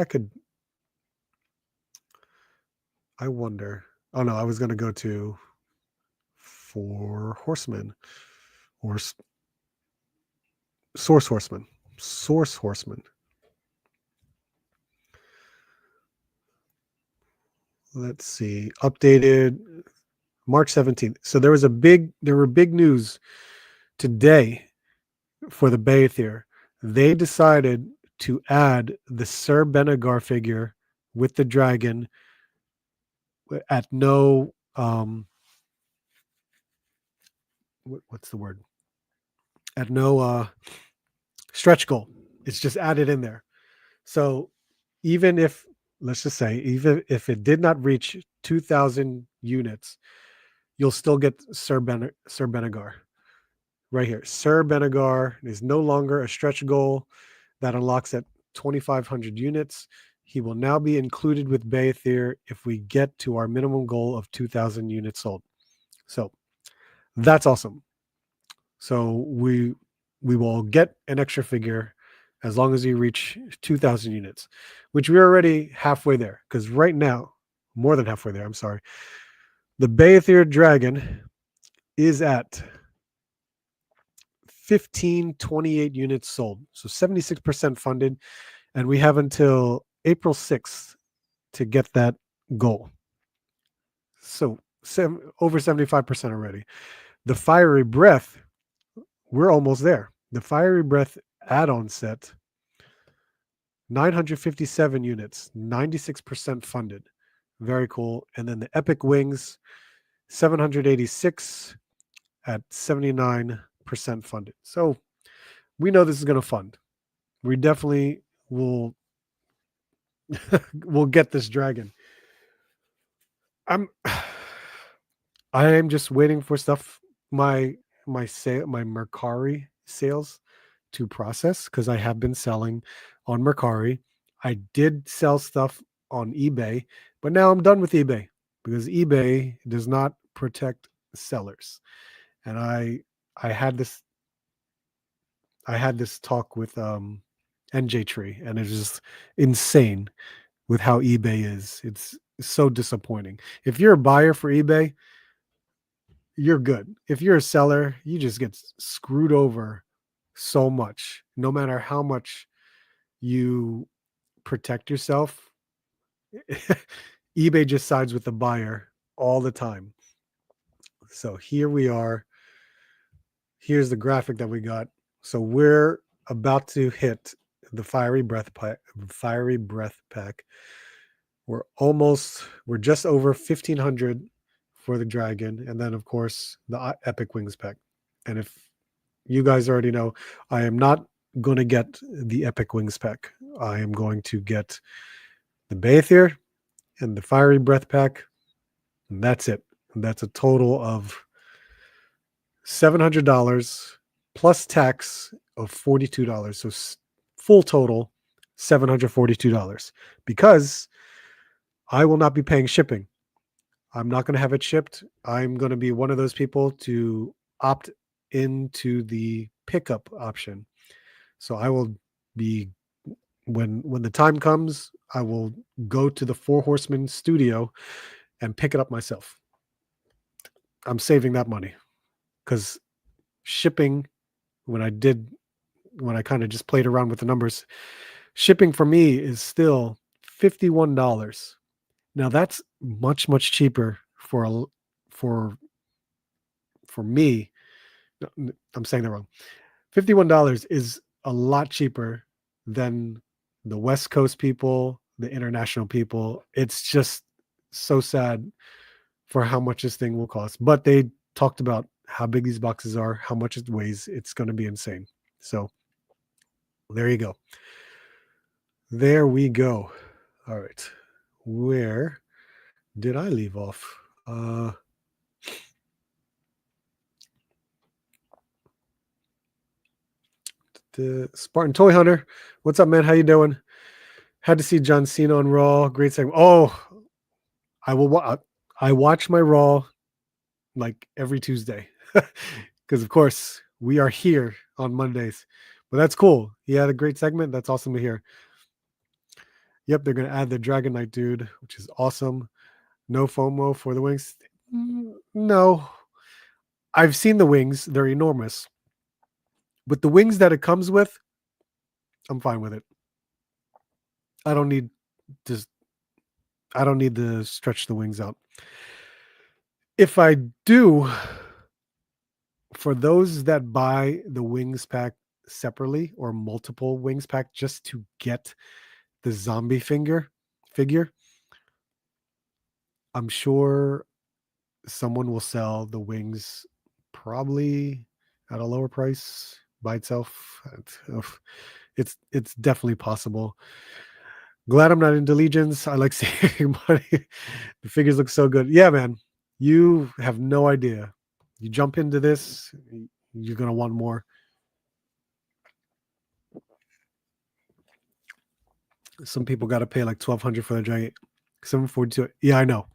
I wonder. Oh no, I was gonna go to for Horsemen or Source Horsemen. Source Horsemen. Let's see. Updated March 17th. So there were big news today for the Baythir. They decided to add the Sir Benegar figure with the dragon at no what's the word? At no stretch goal. It's just added in there. So even if, let's just say, even if it did not reach 2,000 units, you'll still get Sir Benegar right here. Sir Benegar is no longer a stretch goal that unlocks at 2,500 units. He will now be included with Baythir if we get to our minimum goal of 2,000 units sold. So that's awesome. So we will get an extra figure as long as you reach 2,000 units, which we're already halfway there. Because right now, more than halfway there, I'm sorry. The Baythir Dragon is at 1,528 units sold. So 76% funded. And we have until April 6th to get that goal. So over 75% already. The Fiery Breath, we're almost there. The Fiery Breath add-on set, 957 units, 96% funded. Very cool. And then the Epic Wings, 786 at 79% funded. So we know this is going to fund. We definitely will will get this dragon. I'm I am just waiting for stuff my Mercari sales to process because I have been selling on Mercari. I did sell stuff on eBay, but now I'm done with eBay because eBay does not protect sellers. And I had this I had this talk with NJ Tree, and it's just insane with how eBay is. It's so disappointing. If you're a buyer for eBay, you're good. If you're a seller, you just get screwed over so much. No matter how much you protect yourself, eBay just sides with the buyer all the time. So here we are. Here's the graphic that we got. So we're about to hit the fiery breath pack. We're just over 1,500 for the dragon, and then of course the epic wings pack. And if you guys already know, I am not going to get the epic wings pack. I am going to get the Baethier and the fiery breath pack, and that's it. And that's a total of $700 plus tax of $42. So full total $742, because I will not be paying shipping. I'm not going to have it shipped. I'm going to be one of those people to opt into the pickup option. So I will be, when the time comes, I will go to the Four Horsemen studio and pick it up myself. I'm saving that money because shipping, when I kind of just played around with the numbers, shipping for me is still $51. Now that's much, much cheaper for me. I'm saying that wrong. $51 is a lot cheaper than the West Coast people, the international people. It's just so sad for how much this thing will cost. But they talked about how big these boxes are, how much it weighs. It's going to be insane. So there you go. There we go. All right. Where did I leave off? The Spartan Toy Hunter. What's up, man? How you doing? Had to see John Cena on Raw. Great segment. Oh, I watch my Raw like every Tuesday because, of course, we are here on Mondays. But that's cool. He had a great segment. That's awesome to hear. Yep, they're going to add the Dragon Knight dude, which is awesome. No FOMO for the wings. No. I've seen the wings. They're enormous. But the wings that it comes with, I'm fine with it. I don't need to stretch the wings out. If I do, for those that buy the wings pack separately or multiple wings pack just to get the zombie figure, I'm sure someone will sell the wings probably at a lower price by itself. It's definitely possible. Glad I'm not into Legions. I like saving money. The figures look so good. Yeah, man. You have no idea. You jump into this, you're going to want more. Some people got to pay like $1,200 for the giant. 742. Yeah, I know.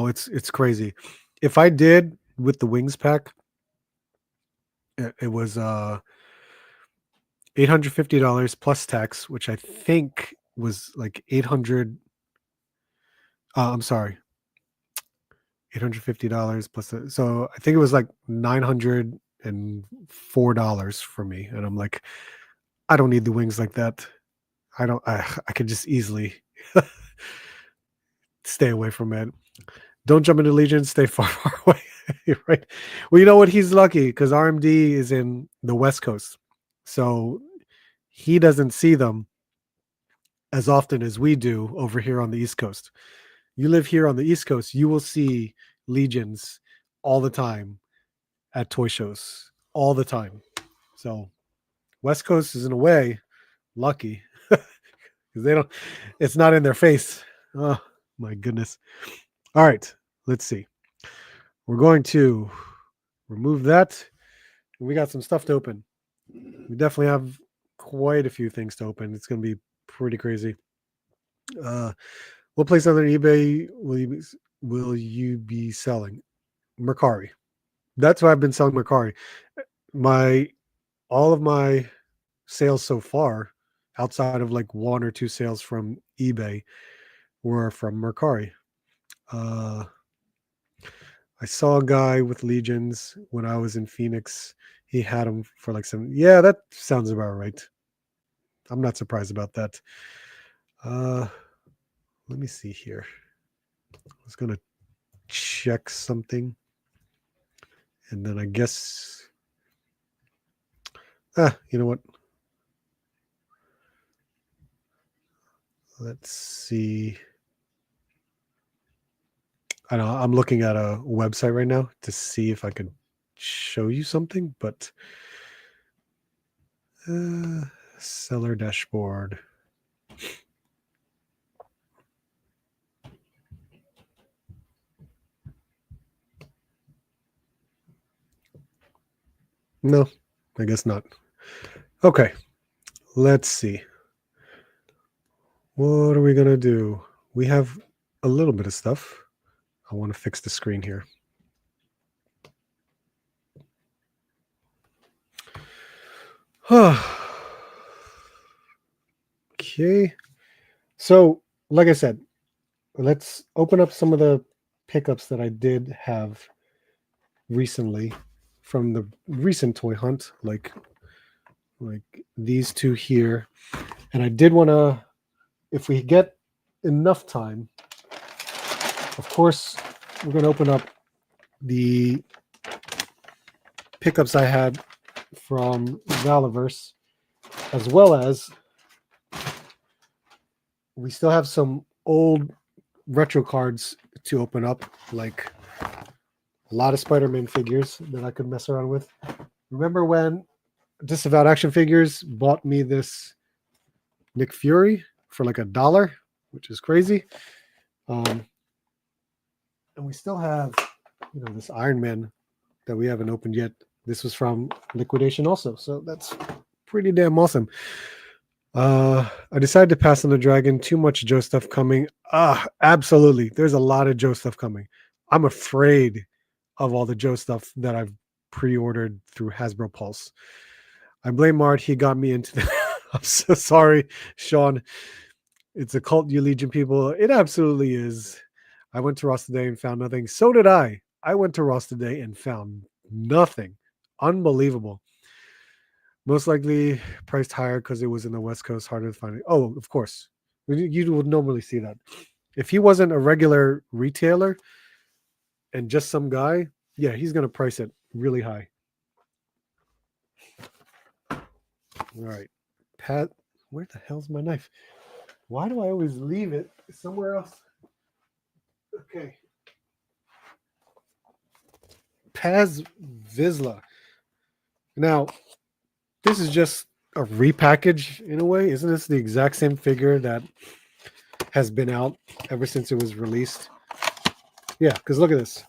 It's crazy. If I did with the wings pack, it was $850 plus tax, which I think was like 800. I'm sorry, $850 plus. So I think it was like $904 for me, and I'm like, I don't need the wings like that. I could just easily stay away from it. Don't jump into Legion. Stay far, far away. Right. Well, you know what? He's lucky because RMD is in the West Coast, so he doesn't see them as often as we do over here on the East Coast. You live here on the East Coast, you will see Legions all the time at toy shows, all the time. So West Coast is in a way lucky because they don't. It's not in their face. Oh my goodness. All right, let's see. We're going to remove that. We got some stuff to open. We definitely have quite a few things to open. It's going to be pretty crazy. What place on eBay will you be selling? Mercari. That's why I've been selling Mercari. All of my sales so far, outside of like one or two sales from eBay, were from Mercari. I saw a guy with Legions when I was in Phoenix. He had them for like some. Yeah, that sounds about right. I'm not surprised about that. Let me see here. I was gonna check something, and then I guess. You know what? Let's see. I know I'm looking at a website right now to see if I could show you something, but seller dashboard. No, I guess not. Okay, let's see. What are we going to do? We have a little bit of stuff. I want to fix the screen here. Okay. So, like I said, let's open up some of the pickups that I did have recently from the recent toy hunt, like these two here. And I did want to, if we get enough time, of course, we're going to open up the pickups I had from Valiverse, as well as we still have some old retro cards to open up, like a lot of Spider-Man figures that I could mess around with. Remember when Disavowed Action Figures bought me this Nick Fury for like $1, which is crazy. And we still have, this Iron Man that we haven't opened yet. This was from liquidation also, so that's pretty damn awesome. I decided to pass on the Dragon. Too much Joe stuff coming. Absolutely. There's a lot of Joe stuff coming. I'm afraid of all the Joe stuff that I've pre-ordered through Hasbro Pulse. I blame Mart. He got me into the. I'm so sorry, Sean. It's a cult, you Legion people. It absolutely is. I went to Ross today and found nothing. So did I. I went to Ross today and found nothing. Unbelievable. Most likely priced higher because it was in the West Coast, harder to find it. Oh, of course. You would normally see that. If he wasn't a regular retailer and just some guy, yeah, he's going to price it really high. All right. Pat, where the hell's my knife? Why do I always leave it somewhere else? Okay. Paz Vizsla. Now, this is just a repackage in a way. Isn't this the exact same figure that has been out ever since it was released? Yeah, because look at this.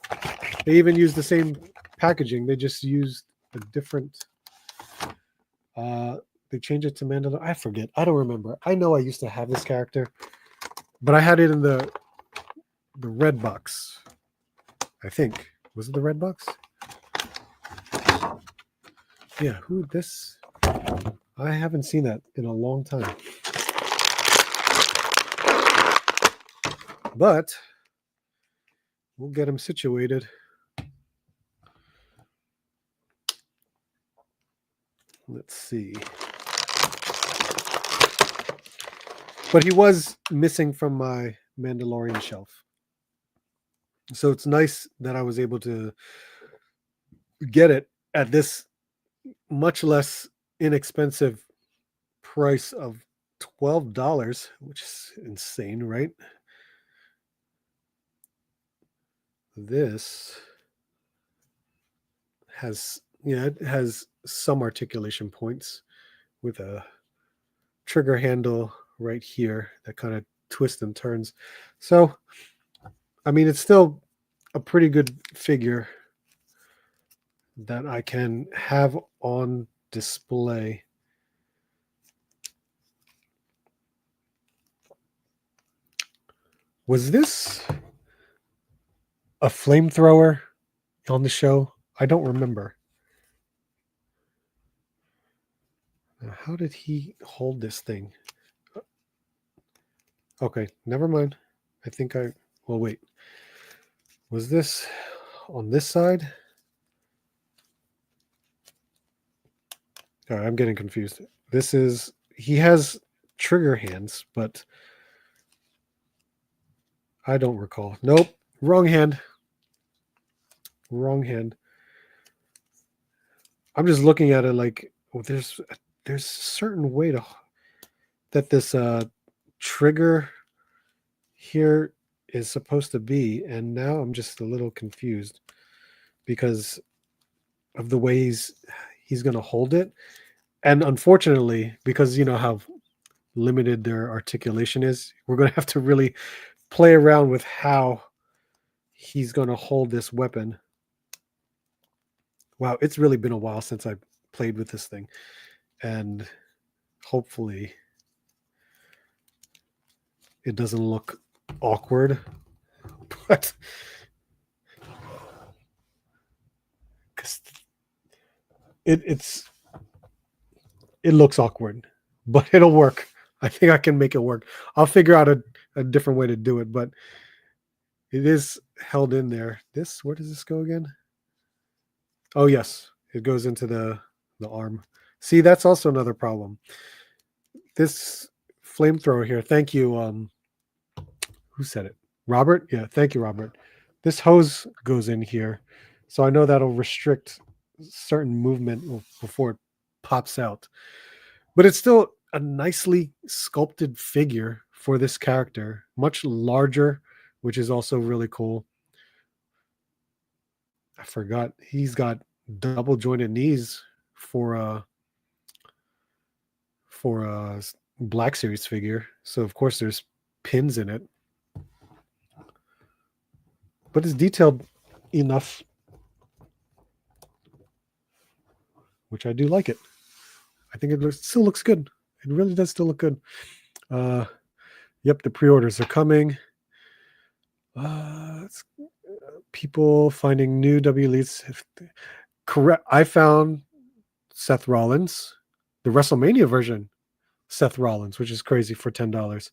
They even used the same packaging. They just used a different... they changed it to Mandalorian. I forget. I don't remember. I know I used to have this character, but I had it in the red box. I think. Was it the red box? Yeah, who this? I haven't seen that in a long time. But we'll get him situated. Let's see. But he was missing from my Mandalorian shelf. So it's nice that I was able to get it at this much less inexpensive price of $12, which is insane, right? this has, it has some articulation points with a trigger handle right here that kind of twists and turns. So, I mean, it's still a pretty good figure that I can have on display. Was this a flamethrower on the show? I don't remember. Now, how did he hold this thing? Okay, never mind. I think well, wait. Was this on this side? All right, I'm getting confused. He has trigger hands, but I don't recall. Nope, wrong hand. Wrong hand. I'm just looking at it like, oh, there's a certain way that this trigger here is supposed to be, and now I'm just a little confused because of the way he's going to hold it. And unfortunately, because you know how limited their articulation is, we're going to have to really play around with how he's going to hold this weapon. Wow, it's really been a while since I played with this thing, and hopefully it doesn't look awkward, but because it looks awkward, but it'll work. I think I can make it work. I'll figure out a different way to do it, but it is held in there. Where does this go again? Oh yes, it goes into the arm. See, that's also another problem. This flamethrower here. Thank you. Who said it? Robert? Yeah, thank you, Robert. This hose goes in here, so I know that'll restrict certain movement before it pops out. But it's still a nicely sculpted figure for this character, much larger, which is also really cool. I forgot he's got double jointed knees for a Black Series figure. So of course there's pins in it. But it's detailed enough, which I do like it. I think it still looks good. It really does still look good. Yep, the pre-orders are coming. People finding new W leads. Correct. I found Seth Rollins, the WrestleMania version, Seth Rollins, which is crazy for $10.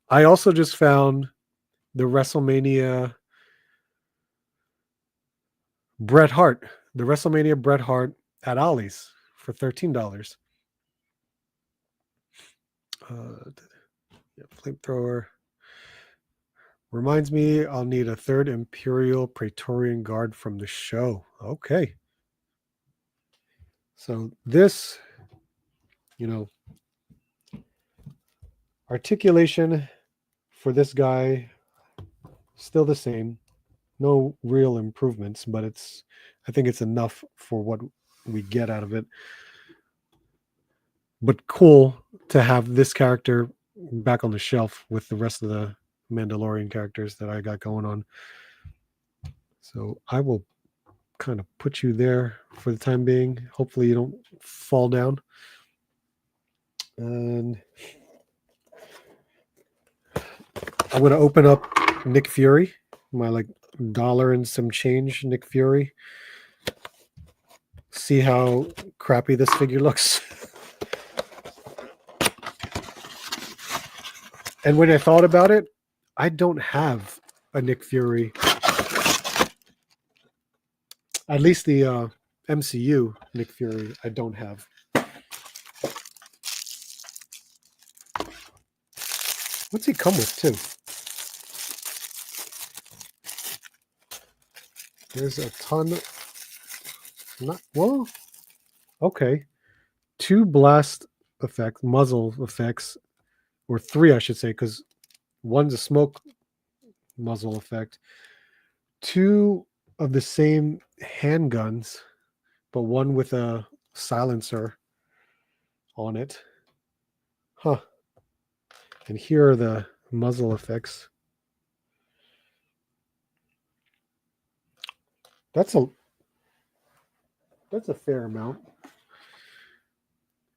I also just found the WrestleMania Bret Hart, at Ollie's for $13. Flamethrower. Reminds me, I'll need a third Imperial Praetorian Guard from the show. Okay. So this, articulation for this guy, still the same. No real improvements, but I think it's enough for what we get out of it. But cool to have this character back on the shelf with the rest of the Mandalorian characters that I got going on. So I will kind of put you there for the time being. Hopefully you don't fall down. And I'm going to open up Nick Fury, my $1 and some change Nick Fury. See how crappy this figure looks. And when I thought about it, I don't have a Nick Fury. At least the MCU Nick Fury, I don't have. What's he come with, too? There's a ton. Okay. 2 blast effects, muzzle effects, or 3, I should say, because one's a smoke muzzle effect. two of the same handguns, but one with a silencer on it. Huh. And here are the muzzle effects. That's a fair amount.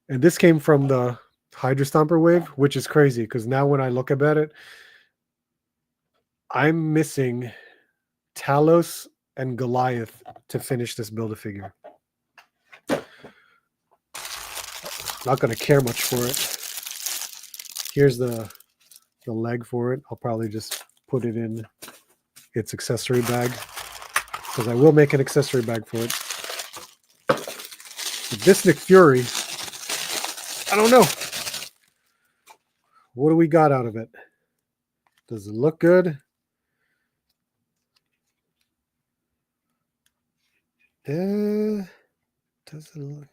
And this came from the Hydra Stomper wave, which is crazy because now when I look about it, I'm missing Talos and Goliath to finish this Build-A-Figure. Not going to care much for it. Here's the leg for it. I'll probably just put it in its accessory bag because I will make an accessory bag for it. But this Nick Fury, I don't know. What do we got out of it? Does it look good? Does it look?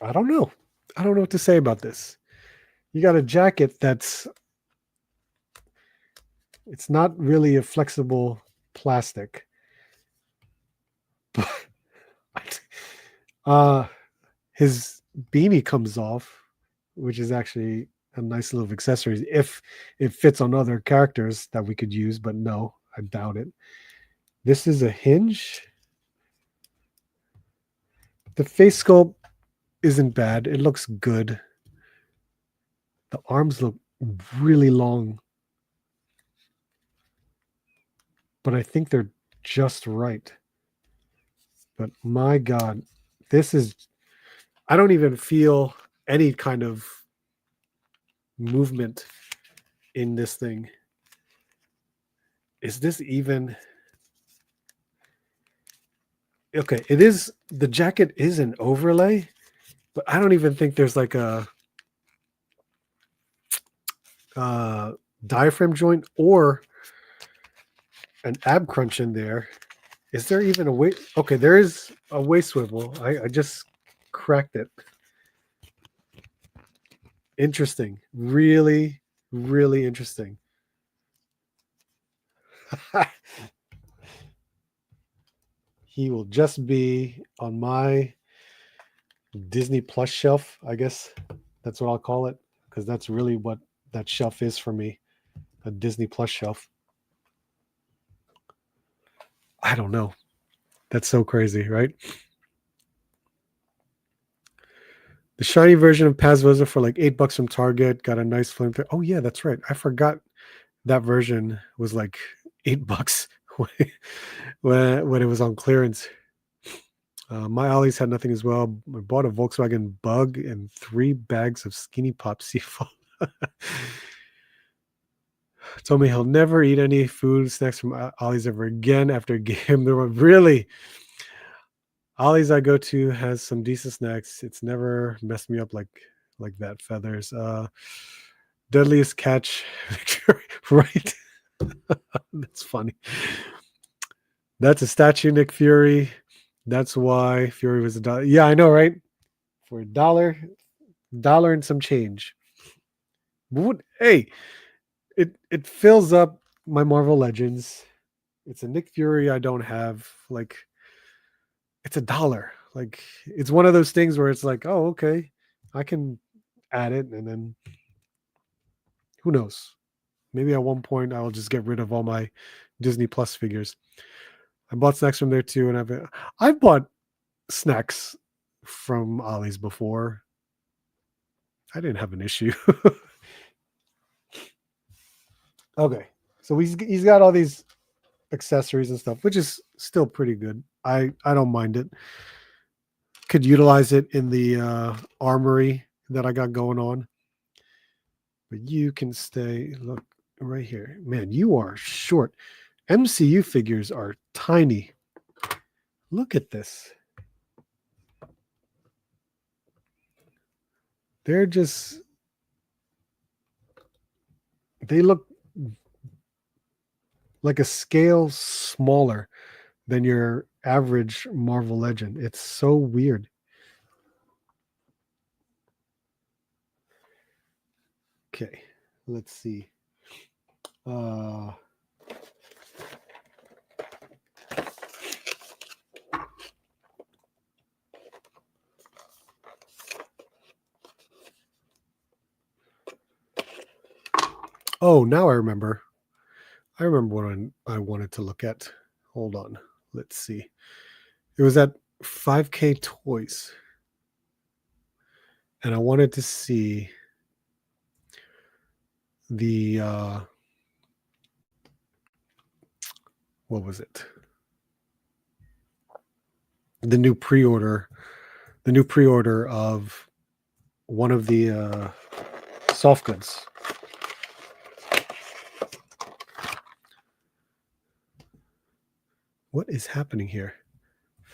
I don't know. I don't know what to say about this. You got a jacket that's, it's not really a flexible plastic. His beanie comes off, which is actually a nice little accessory if it fits on other characters that we could use, but no, I doubt it. This is a hinge. The face sculpt isn't bad. It looks good. The arms look really long, but I think they're just right. But my God, this is, I don't even feel any kind of movement in this thing. Is this even? Okay, it is, the jacket is an overlay, but I don't even think there's like a diaphragm joint or an ab crunch in there. Is there even a waist? Okay, there is a waist swivel. I just cracked it. Interesting. Really, really interesting. He will just be on my Disney Plus shelf, I guess. That's what I'll call it, because that's really what that shelf is for me, a Disney Plus shelf. I don't know. That's so crazy, right? The shiny version of Pazvoza for like $8 from Target got a nice flame. Oh yeah, that's right. I forgot that version was like $8 when it was on clearance. My Ollie's had nothing as well. I bought a Volkswagen Bug and 3 bags of Skinny Pop Seafoam. Told me he'll never eat any food snacks from Ollie's ever again after gave him the one. Really? Ollie's I go to has some decent snacks. It's never messed me up like that. Feathers. Deadliest catch. Right? That's funny. That's a statue, Nick Fury. That's why Fury was $1. Yeah, I know, right? For $1 and some change. Hey, it fills up my Marvel Legends. It's a Nick Fury I don't have. Like, it's $1. Like, it's one of those things where it's like, oh, okay, I can add it, and then who knows? Maybe at one point I'll just get rid of all my Disney Plus figures. I bought snacks from there too, and I've bought snacks from Ollie's before. I didn't have an issue. Okay, so he's got all these accessories and stuff, which is still pretty good. I don't mind it. Could utilize it in the armory that I got going on. But you can stay, look right here. Man, you are short. MCU figures are tiny. Look at this. They're just, they look like a scale smaller than your average Marvel Legend. It's so weird. Okay, let's see. Oh, now I remember. I remember what I wanted to look at. Hold on. Let's see. It was at 5K Toys. And I wanted to see the what was it? The new pre-order of one of the soft goods. What is happening here?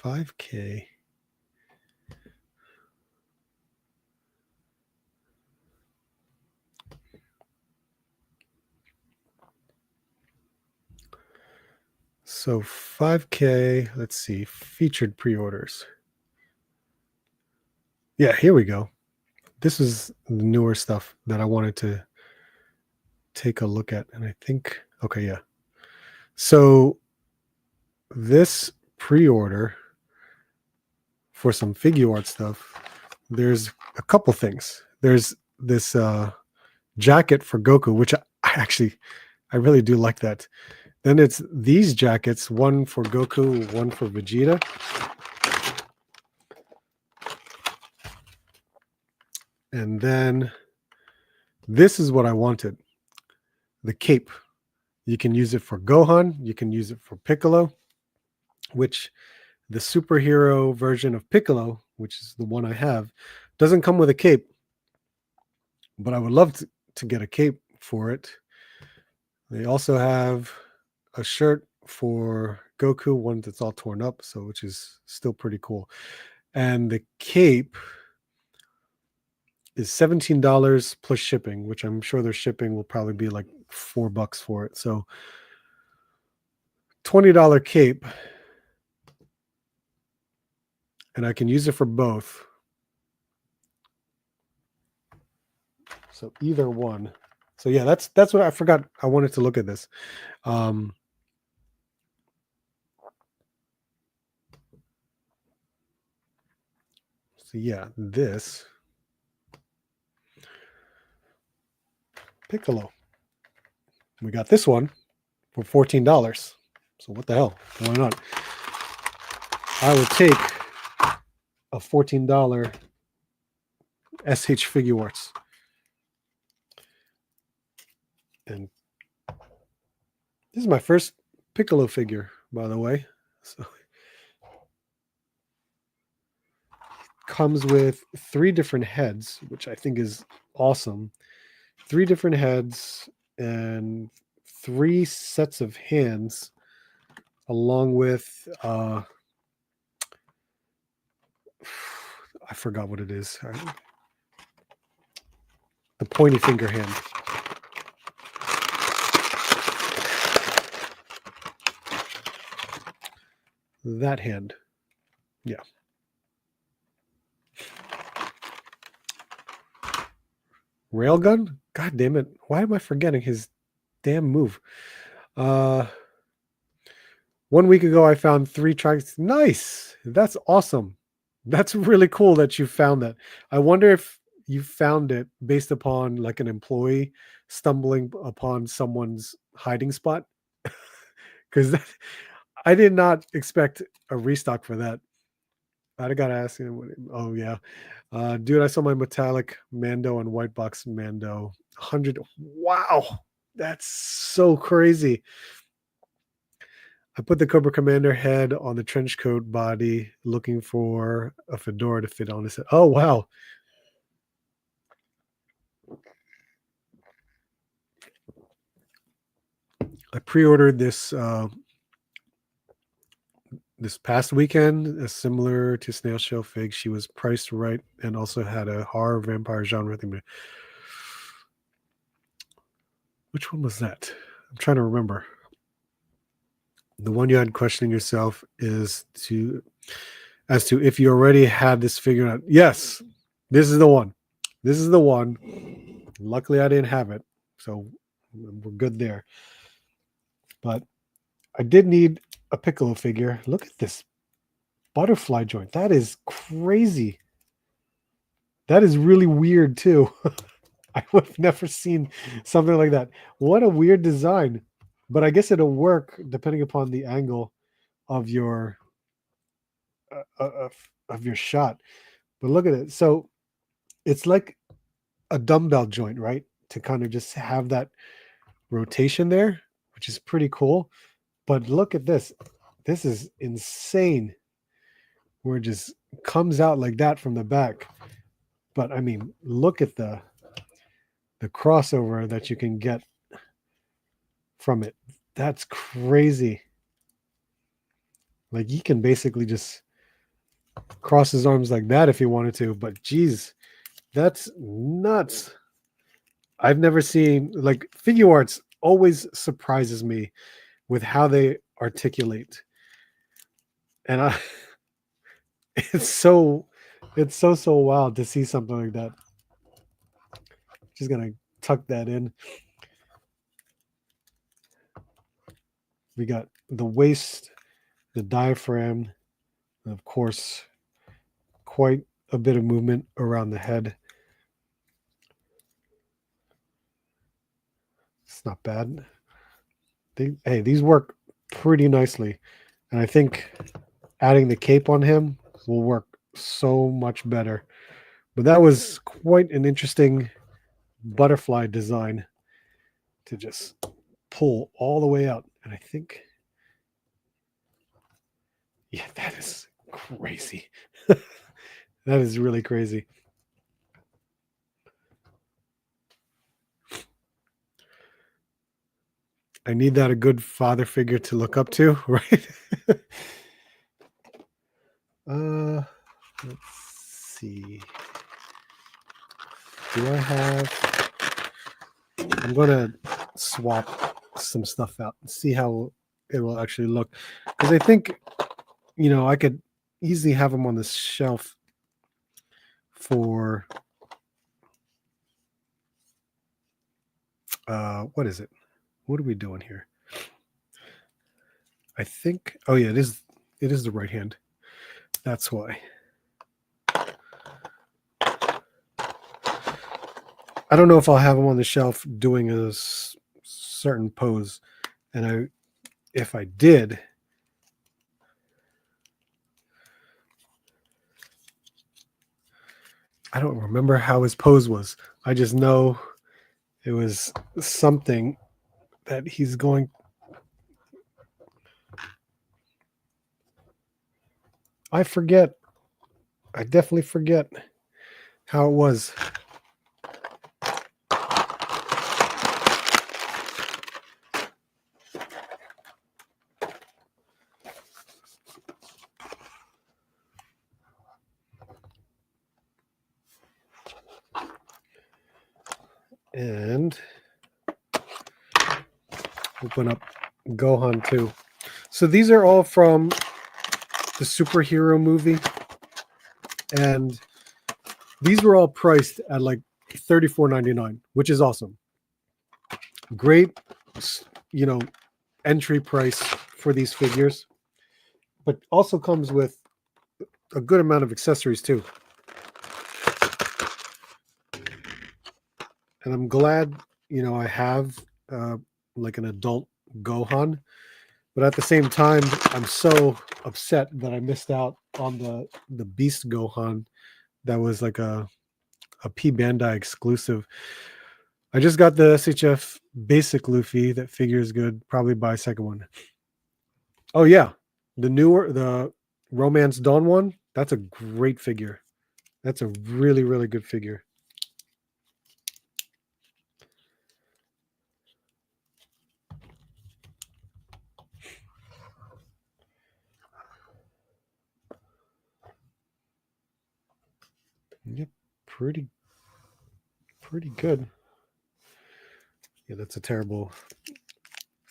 5K. So 5K, let's see, featured pre-orders. Yeah, here we go. This is the newer stuff that I wanted to take a look at. And I think, okay, yeah. So this pre-order for some figure art stuff, there's a couple things. There's this jacket for Goku, which I really do like that. Then it's these jackets, one for Goku, one for Vegeta. And then this is what I wanted. The cape. You can use it for Gohan. You can use it for Piccolo, which the superhero version of Piccolo, which is the one I have, doesn't come with a cape. But I would love to get a cape for it. They also have a shirt for Goku, one that's all torn up, so which is still pretty cool. And the cape is $17 plus shipping, which I'm sure their shipping will probably be like $4 for it. So $20 cape, and I can use it for both. So either one. So yeah, that's what I forgot. I wanted to look at this. So yeah, this Piccolo. We got this one for $14. So what the hell? Why not? I would take a $14 SH Figure Arts. And this is my first Piccolo figure, by the way. So comes with 3 different heads, which I think is awesome. 3 different heads and 3 sets of hands, along with I forgot what it is. The pointy finger hand. That hand. Yeah. Railgun? God damn it. Why am I forgetting his damn move? 1 week ago, I found 3 tracks. Nice. That's awesome. That's really cool that you found that. I wonder if you found it based upon like an employee stumbling upon someone's hiding spot. Because I did not expect a restock for that. I gotta ask him. Oh yeah, dude, I saw my metallic Mando and white box Mando 100. Wow, that's so crazy. I put the Cobra Commander head on the trench coat body, looking for a fedora to fit on his head. Oh wow. I pre-ordered this this past weekend, similar to Snail Shell Fig. She was priced right and also had a horror vampire genre thing. Which one was that? I'm trying to remember. The one you had questioning yourself is as to if you already had this figured out. Yes, this is the one. This is the one. Luckily, I didn't have it, so we're good there. But I did need a Piccolo figure. Look at this butterfly joint. That is crazy. That is really weird too. I would have never seen something like that. What a weird design. But I guess it'll work depending upon the angle of your of your shot. But look at it. So it's like a dumbbell joint, right? To kind of just have that rotation there, which is pretty cool. But look at this. This is insane. Where it just comes out like that from the back. But I mean, look at the crossover that you can get from it. That's crazy. Like he can basically just cross his arms like that if he wanted to, but geez, that's nuts. I've never seen, like, figure arts always surprises me with how they articulate. And I it's so wild to see something like that. Just gonna tuck that in. We got the waist, the diaphragm, and of course, quite a bit of movement around the head. It's not bad. These work pretty nicely. And I think adding the cape on him will work so much better. But that was quite an interesting butterfly design to just pull all the way out. And I think, yeah, that is crazy. That is really crazy. I need that a good father figure to look up to, right? Let's see. Do I have? I'm gonna swap some stuff out and see how it will actually look, because I think, I could easily have them on this shelf for what is it? What are we doing here? I think, oh yeah, it is the right hand. That's why. I don't know if I'll have him on the shelf doing a certain pose, and if I did, I don't remember how his pose was. I just know it was something that he's going. I forget. I definitely forget how it was. And open up Gohan too. So these are all from the superhero movie, and these were all priced at like $34.99, which is awesome. Great, entry price for these figures, but also comes with a good amount of accessories too. And I'm glad, I have like an adult Gohan, but at the same time, I'm so upset that I missed out on the Beast Gohan that was like a P Bandai exclusive. I just got the SHF basic Luffy. That figure is good. Probably buy a second one. Oh yeah, the Romance Dawn one. That's a great figure. That's a really, really good figure. Yep, pretty good. Yeah, that's a terrible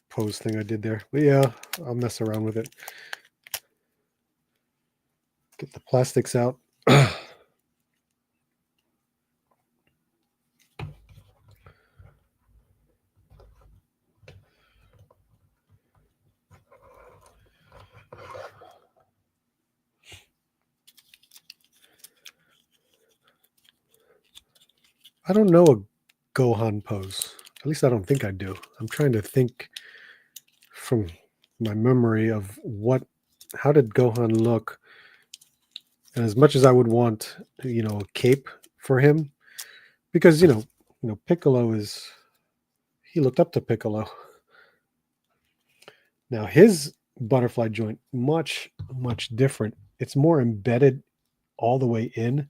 pose thing I did there. But yeah, I'll mess around with it. Get the plastics out. I don't know a Gohan pose. At least I don't think I do. I'm trying to think from my memory of how did Gohan look? And as much as I would want, a cape for him, because Piccolo he looked up to Piccolo. Now his butterfly joint much different. It's more embedded all the way in.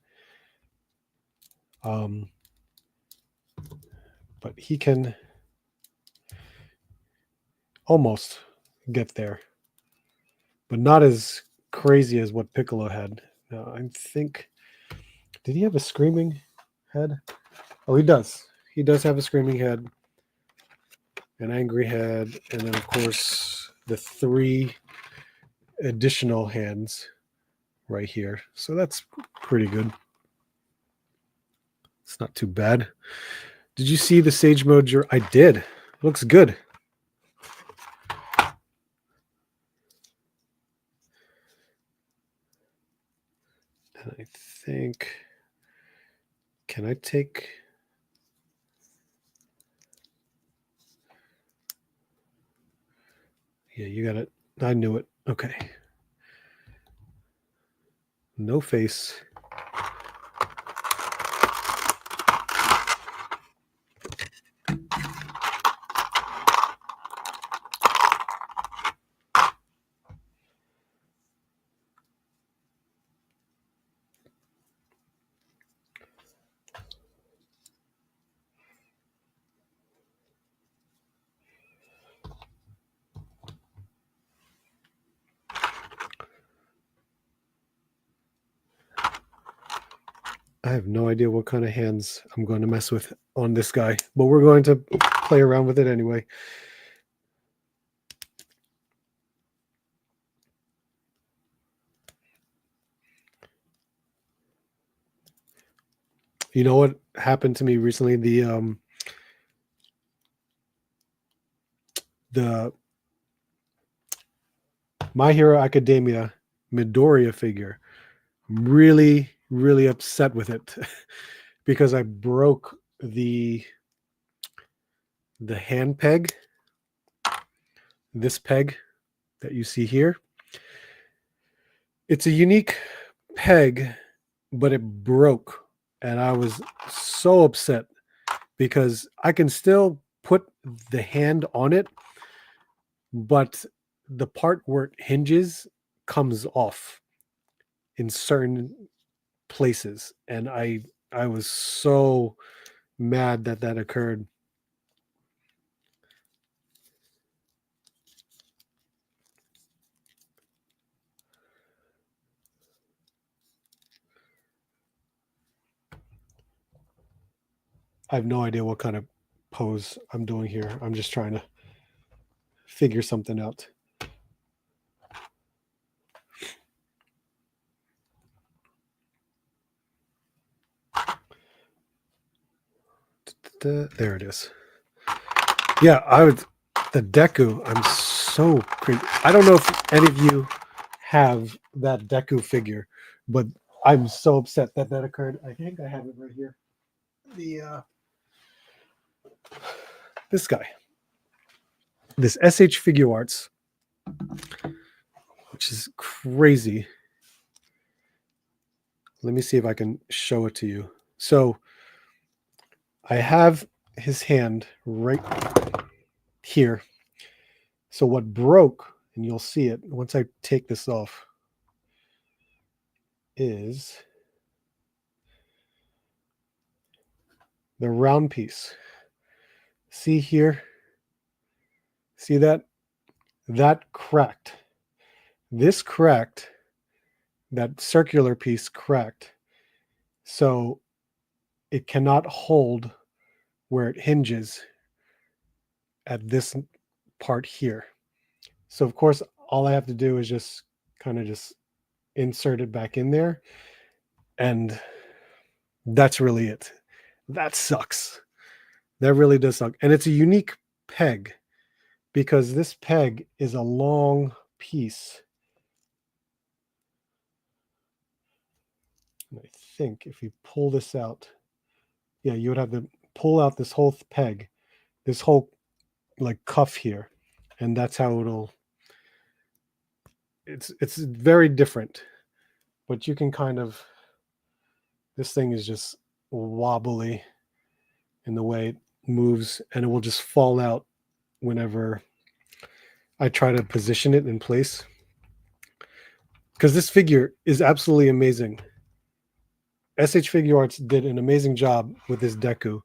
But he can almost get there, but not as crazy as what Piccolo had. Now I think, did he have a screaming head? Oh, he does. He does have a screaming head, an angry head, and then of course the 3 additional hands right here. So that's pretty good. It's not too bad. Did you see the Sage Mode? I did. Looks good. And I think, can I take... Yeah, you got it. I knew it. Okay. No face. I have no idea what kind of hands I'm going to mess with on this guy, but we're going to play around with it anyway. You know what happened to me recently? The My Hero Academia Midoriya figure. I'm really upset with it because I broke the hand peg, this peg that you see here. It's a unique peg, but it broke, and I was so upset because I can still put the hand on it, but the part where it hinges comes off in certain places, and I was so mad that occurred. I have no idea what kind of pose I'm doing here. I'm just trying to figure something out. There it is. Yeah, the Deku. I'm so crazy. I don't know if any of you have that Deku figure, but I'm so upset that occurred. I think I have it right here. This guy, this SH Figure Arts, which is crazy. Let me see if I can show it to you. So I have his hand right here. So what broke, and you'll see it once I take this off, is the round piece. See here? See that? That cracked. This cracked. That circular piece cracked. So it cannot hold where it hinges at this part here. So of course, all I have to do is just kind of just insert it back in there. And that's really it. That sucks. That really does suck. And it's a unique peg because this peg is a long piece. And I think if you pull this out, Yeah, you would have to pull out this whole peg, this whole like cuff here, and that's how it'll. It's very different, but you can kind of. This thing is just wobbly in the way it moves, and it will just fall out whenever I try to position it in place. Because this figure is absolutely amazing. SH Figure Arts did an amazing job with this Deku,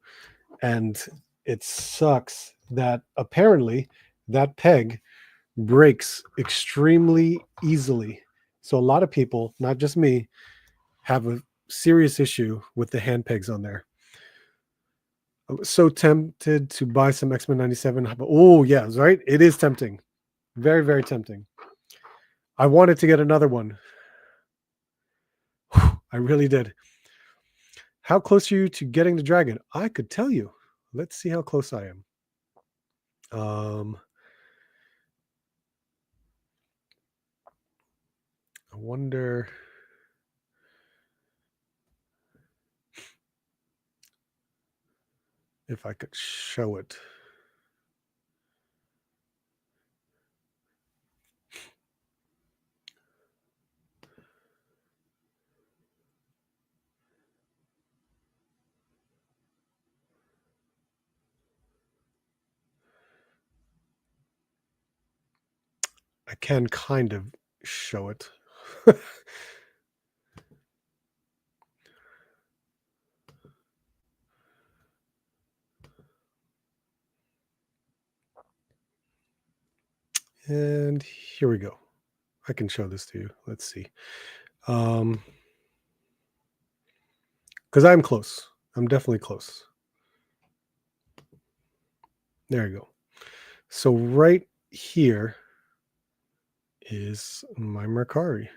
and it sucks that apparently that peg breaks extremely easily. So a lot of people, not just me, have a serious issue with the hand pegs on there. I was so tempted to buy some X-Men 97. Oh, yeah, right? It is tempting. Very, very tempting. I wanted to get another one. I really did. How close are you to getting the dragon? I could tell you. Let's see how close I am. I wonder if I could show it. I can kind of show it. And here we go. I can show this to you. Let's see. Because I'm close. I'm definitely close. There you go. So right here is my Mercari.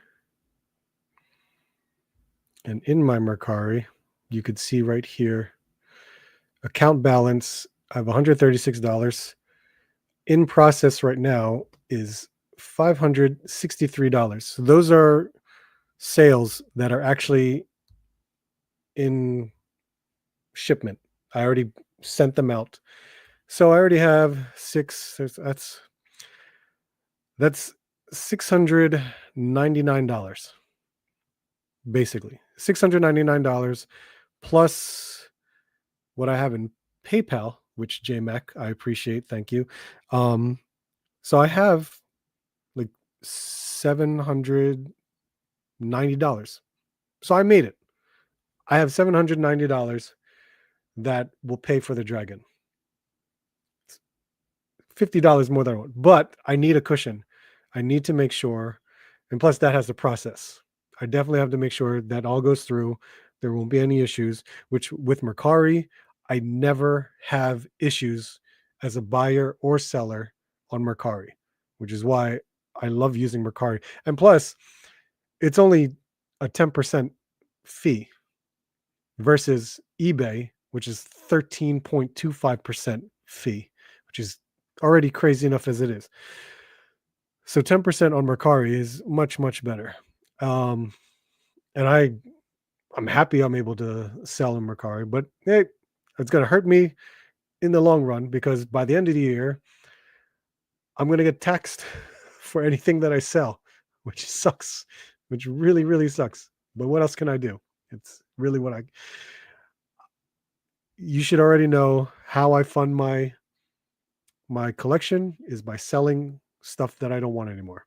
And in my Mercari, you could see right here, account balance, I have $136. In process right now is $563. So those are sales that are actually in shipment. I already sent them out. So I already have that's $699 basically. $699 plus what I have in PayPal, which JMac, I appreciate. Thank you. So I have like $790. So I made it. I have $790 that will pay for the dragon. $50 more than I want, but I need a cushion. I need to make sure, and plus that has the process. I definitely have to make sure that all goes through. There won't be any issues, which with Mercari, I never have issues as a buyer or seller on Mercari, which is why I love using Mercari. And plus, it's only a 10% fee versus eBay, which is 13.25% fee, which is already crazy enough as it is. So 10% on Mercari is much, much better. And I'm happy I'm able to sell in Mercari, but hey, it's going to hurt me in the long run because by the end of the year, I'm going to get taxed for anything that I sell, which sucks, which really, really sucks. But what else can I do? It's really you should already know how I fund my collection is by selling stuff that I don't want anymore.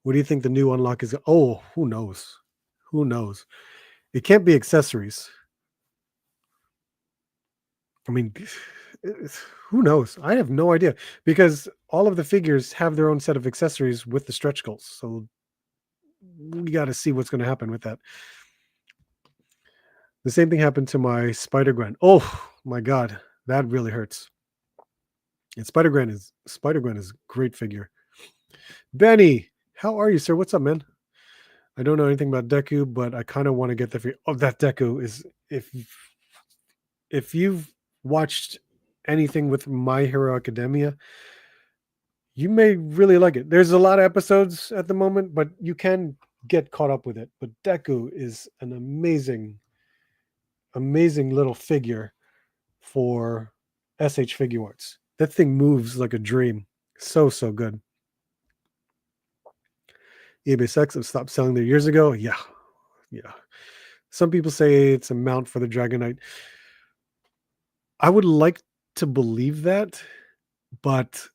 What do you think the new unlock is? Oh, who knows? Who knows? It can't be accessories. I mean, who knows? I have no idea because all of the figures have their own set of accessories with the stretch goals. So we got to see what's going to happen with that. The same thing happened to my Spider-Gwen. Oh my God, that really hurts. And Spider-Gwen is a great figure. Benny, how are you, sir? What's up, man? I don't know anything about Deku, but I kind of want to get the figure. Oh, that Deku is if you've watched anything with My Hero Academia, you may really like it. There's a lot of episodes at the moment, but you can get caught up with it. But Deku is an amazing amazing little figure for SH Figure Arts. That thing moves like a dream. So good. eBay sucks. It stopped selling there years ago. Yeah. Some people say it's a mount for the Dragonite. I would like to believe that, but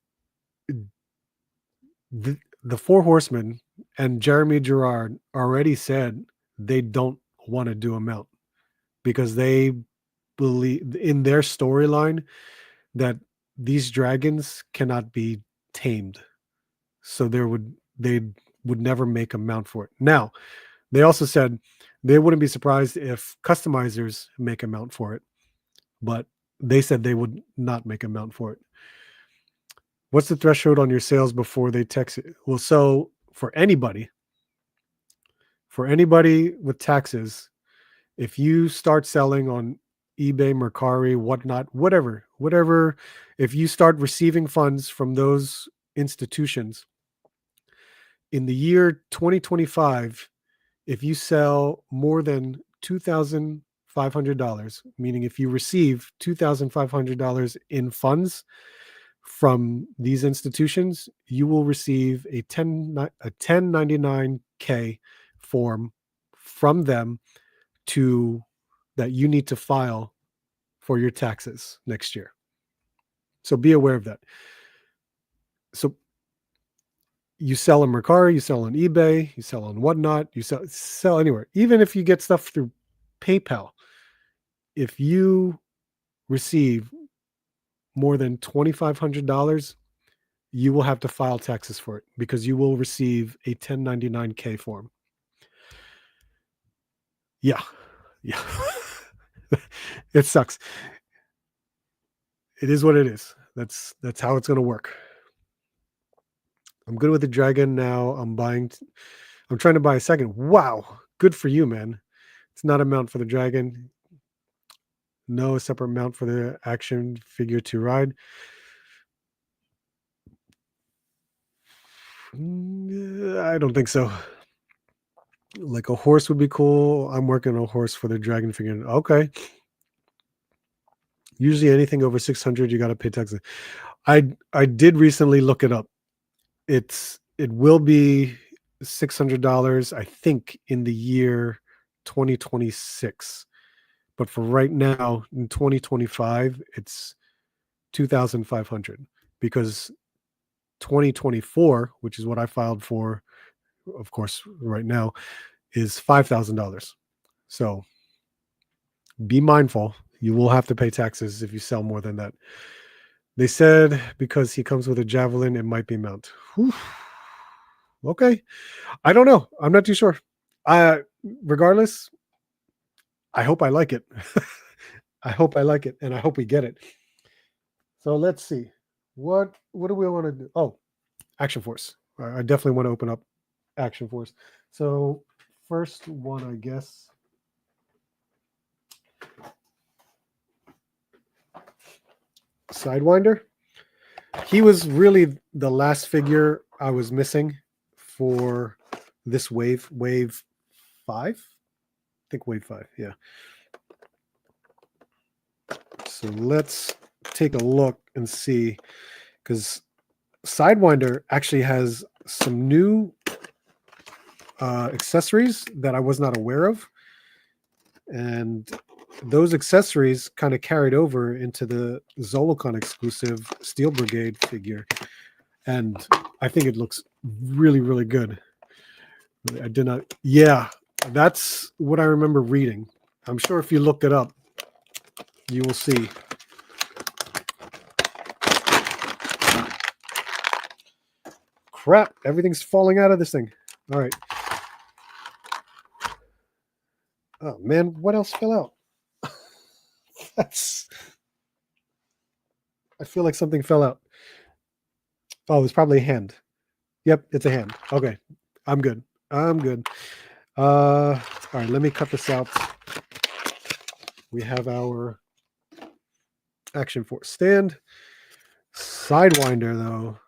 the Four Horsemen and Jeremy Gerard already said they don't want to do a mount because they believe in their storyline that these dragons cannot be tamed. So they would never make a mount for it. Now, they also said they wouldn't be surprised if customizers make a mount for it, but they said they would not make a mount for it. What's the threshold on your sales before they text it? Well, so for anybody with taxes, if you start selling on eBay, Mercari, whatnot, whatever, if you start receiving funds from those institutions in the year 2025, if you sell more than $2,500, meaning if you receive $2,500 in funds from these institutions, you will receive a 1099K form from them that you need to file for your taxes next year. So be aware of that. So you sell on Mercari, you sell on eBay, you sell on whatnot, you sell anywhere. Even if you get stuff through PayPal, if you receive more than $2,500, you will have to file taxes for it because you will receive a 1099K form. Yeah. It sucks. It is what it is. That's how it's going to work. I'm good with the dragon now. I'm trying to buy a second. Wow. Good for you, man. It's not a mount for the dragon. No separate mount for the action figure to ride. I don't think so. Like a horse would be cool. I'm working on a horse for the dragon figure. Okay. Usually anything over 600, you got to pay taxes. I did recently look it up. It will be $600, I think, in the year 2026. But for right now, in 2025, it's 2,500 because 2024, which is what I filed for, of course, right now, is $5,000. So be mindful. You will have to pay taxes if you sell more than that. They said because he comes with a javelin, it might be mount. Whew. Okay. I don't know. I'm not too sure. Regardless, I hope I like it. I hope I like it, and I hope we get it. So let's see. What do we want to do? Oh, Action Force. I definitely want to open up Action Force. So first one, I guess. Sidewinder. He was really the last figure I was missing for this wave. Wave 5? I think wave 5, yeah. So let's take a look and see, because Sidewinder actually has some new accessories that I was not aware of. And those accessories kind of carried over into the Zolocon exclusive Steel Brigade figure. And I think it looks really, really good. I did not. Yeah, that's what I remember reading. I'm sure if you look it up, you will see. Crap, everything's falling out of this thing. All right. Oh, man, what else fell out? I feel like something fell out. Oh, it's probably a hand. Yep, it's a hand. Okay, I'm good. All right, let me cut this out. We have our Action Force stand. Sidewinder, though.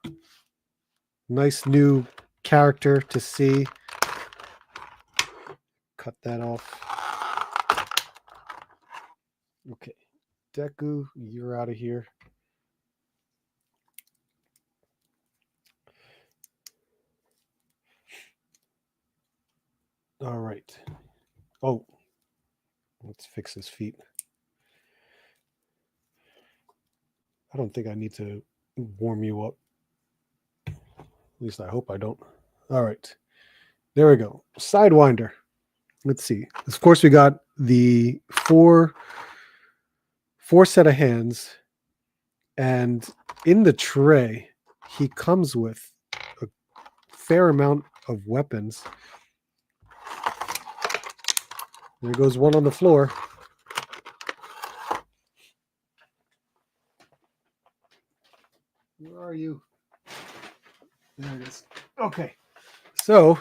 Nice new character to see. Cut that off. Okay, Deku, you're out of here. All right. Oh, let's fix his feet. I don't think I need to warm you up. At least I hope I don't. All right. There we go. Sidewinder. Let's see. Of course, we got the four set of hands, and in the tray, he comes with a fair amount of weapons. There goes one on the floor. Where are you? There it is. Okay. So,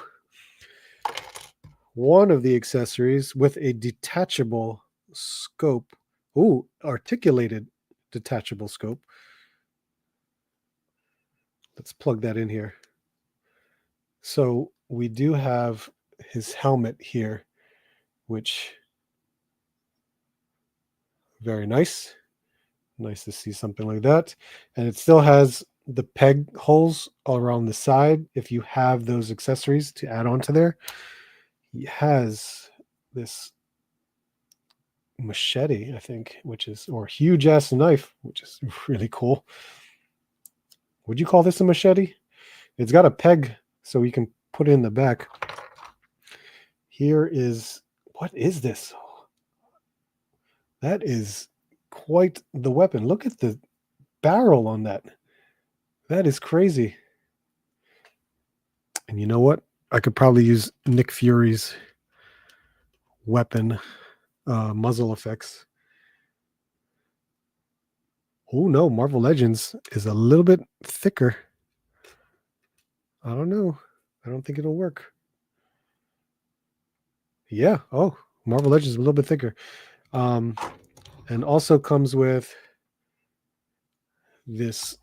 one of the accessories with a detachable scope. Ooh, articulated detachable scope. Let's plug that in here. So we do have his helmet here, which very nice. Nice to see something like that. And it still has the peg holes all around the side. If you have those accessories to add on to there, he has this machete, I think, which is, or huge ass knife, which is really cool. Would you call this a machete? It's got a peg so you can put it in the back. Here is, what is this? That is quite the weapon. Look at the barrel on that. That is crazy. And you know what? I could probably use Nick Fury's weapon muzzle effects. Oh no, Marvel Legends is a little bit thicker. I don't know. I don't think it'll work. Yeah. Oh, Marvel Legends is a little bit thicker. And also comes with this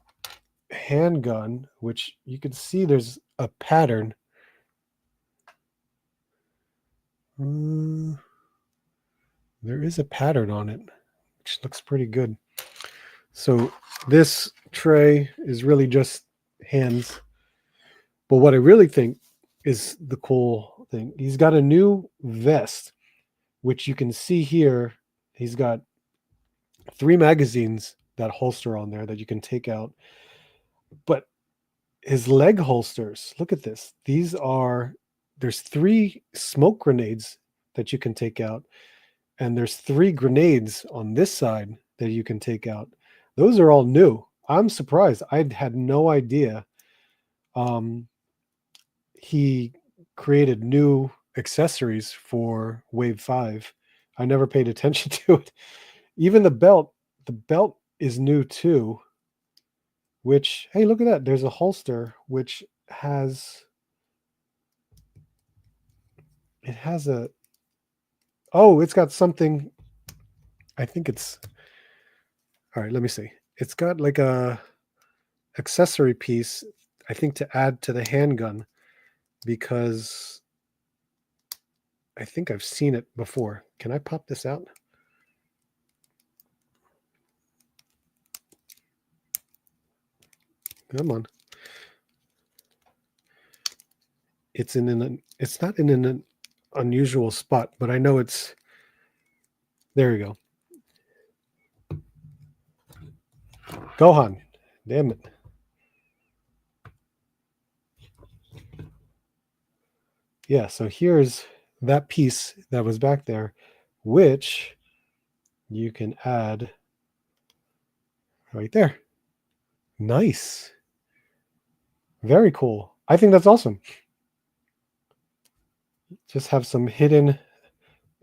handgun, which you can see there's a pattern. There is a pattern on it, which looks pretty good. So this tray is really just hands. But what I really think is the cool thing, he's got a new vest, which you can see here. He's got 3 magazines that holster on there that you can take out. But his leg holsters, look at this. There's 3 smoke grenades that you can take out. And there's 3 grenades on this side that you can take out. Those are all new. I'm surprised. I had no idea. He created new accessories for Wave 5. I never paid attention to it. Even the belt is new too. Which, hey, look at that. There's a holster which has it's got something. I think it's, all right, let me see. It's got like a accessory piece, I think, to add to the handgun, because I think I've seen it before. Can I pop this out? Come on. It's not in an unusual spot, but I know it's, there you go. Gohan. Damn it. Yeah, so here's that piece that was back there, which you can add right there. Nice. Very cool. I think that's awesome. Just have some hidden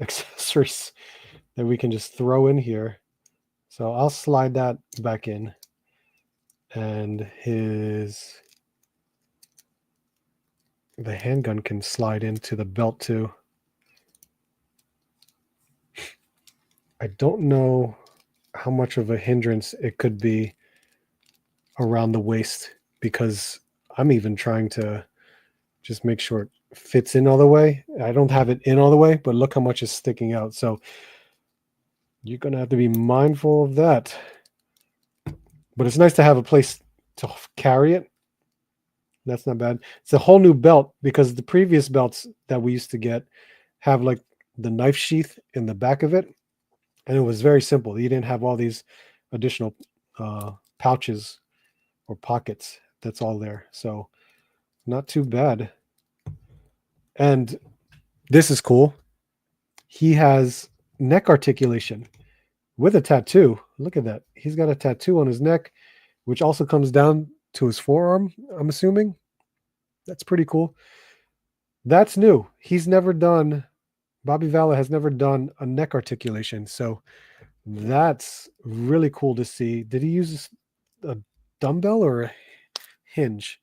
accessories that we can just throw in here. So I'll slide that back in. And the handgun can slide into the belt too. I don't know how much of a hindrance it could be around the waist, because I'm even trying to just make sure it fits in all the way. I don't have it in all the way, but look how much is sticking out. So You're going to have to be mindful of that. But it's nice to have a place to carry it. That's not bad. It's a whole new belt because the previous belts that we used to get have like the knife sheath in the back of it. And it was very simple. You didn't have all these additional pouches or pockets. That's all there. So not too bad. And this is cool. He has neck articulation with a tattoo. Look at that. He's got a tattoo on his neck, which also comes down to his forearm, I'm assuming. That's pretty cool. That's new. Bobby Vala has never done a neck articulation. So that's really cool to see. Did he use a dumbbell or a hinge?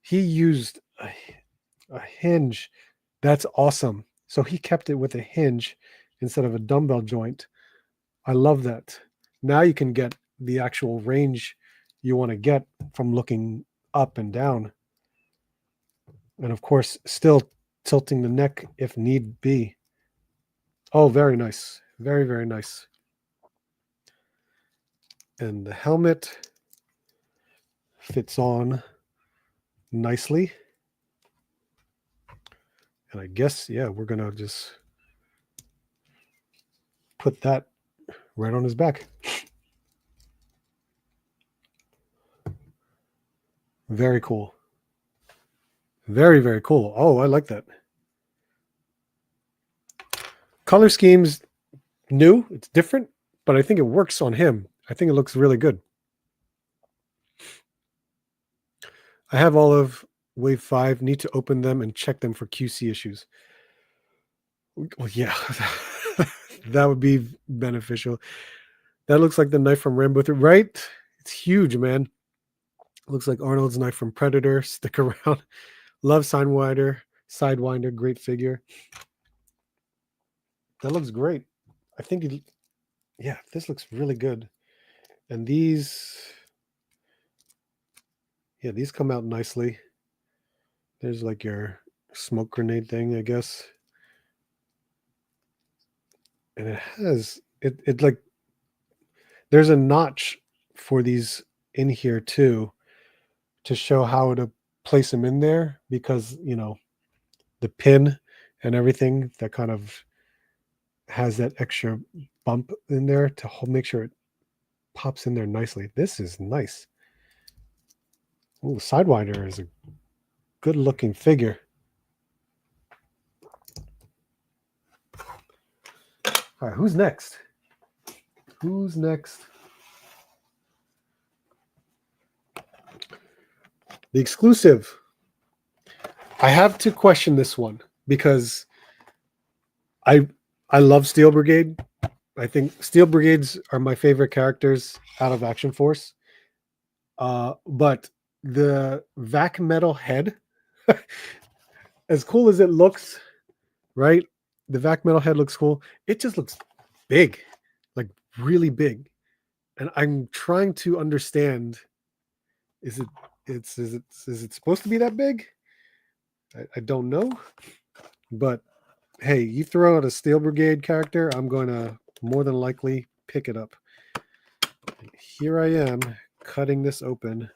He used a hinge. That's awesome. So he kept it with a hinge instead of a dumbbell joint. I love that. Now you can get the actual range you want to get from looking up and down. And of course, still tilting the neck if need be. Oh, very nice. Very, very nice. And the helmet fits on nicely. And I guess, yeah, we're going to just put that right on his back. Very cool. Very, very cool. Oh, I like that. Color scheme's new. It's different, but I think it works on him. I think it looks really good. I have all of Wave 5. Need to open them and check them for QC issues. Well, yeah, that would be beneficial. That looks like the knife from Rambo 3, right? It's huge, man. Looks like Arnold's knife from Predator. Stick around. Love Sidewinder. Great figure. That looks great. I think, yeah, this looks really good. And these, yeah, these come out nicely. There's like your smoke grenade thing, I guess. And it has, it like, there's a notch for these in here too, to show how to place them in there because, you know, the pin and everything that kind of has that extra bump in there to make sure it pops in there nicely. This is nice. Oh, Sidewinder is a good looking figure. All right, who's next? Who's next? The exclusive. I have to question this one because I love Steel Brigade. I think Steel Brigades are my favorite characters out of Action Force. But the vac metal head, as cool as it looks, right? The vac metal head looks cool. It just looks big, like really big. And I'm trying to understand: is it supposed to be that big? I don't know, but hey, you throw out a Steel Brigade character, I'm going to more than likely pick it up. Here I am cutting this open.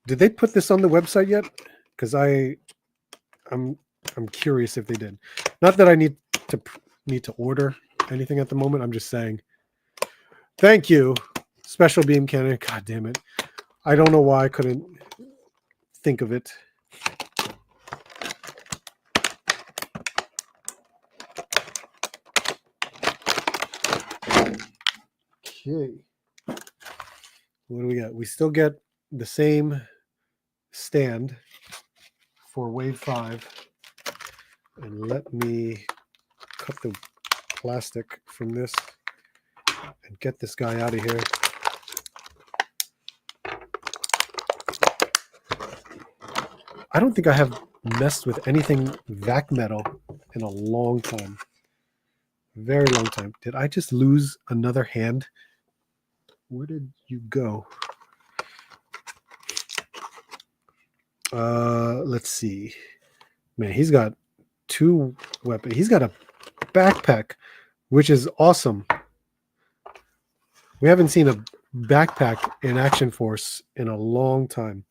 Did they put this on the website yet? Because I'm curious if they did. Not that I need to order anything at the moment. I'm just saying. Thank you, Special Beam Cannon. God damn it! I don't know why I couldn't think of it. Okay. What do we got? We still get the same stand for Wave 5. And let me cut the plastic from this and get this guy out of here. I don't think I have messed with anything vac metal in a long time. Very long time. Did I just lose another hand? Where did you go? Let's see. Man, he's got 2 weapons. He's got a backpack, which is awesome. We haven't seen a backpack in Action Force in a long time.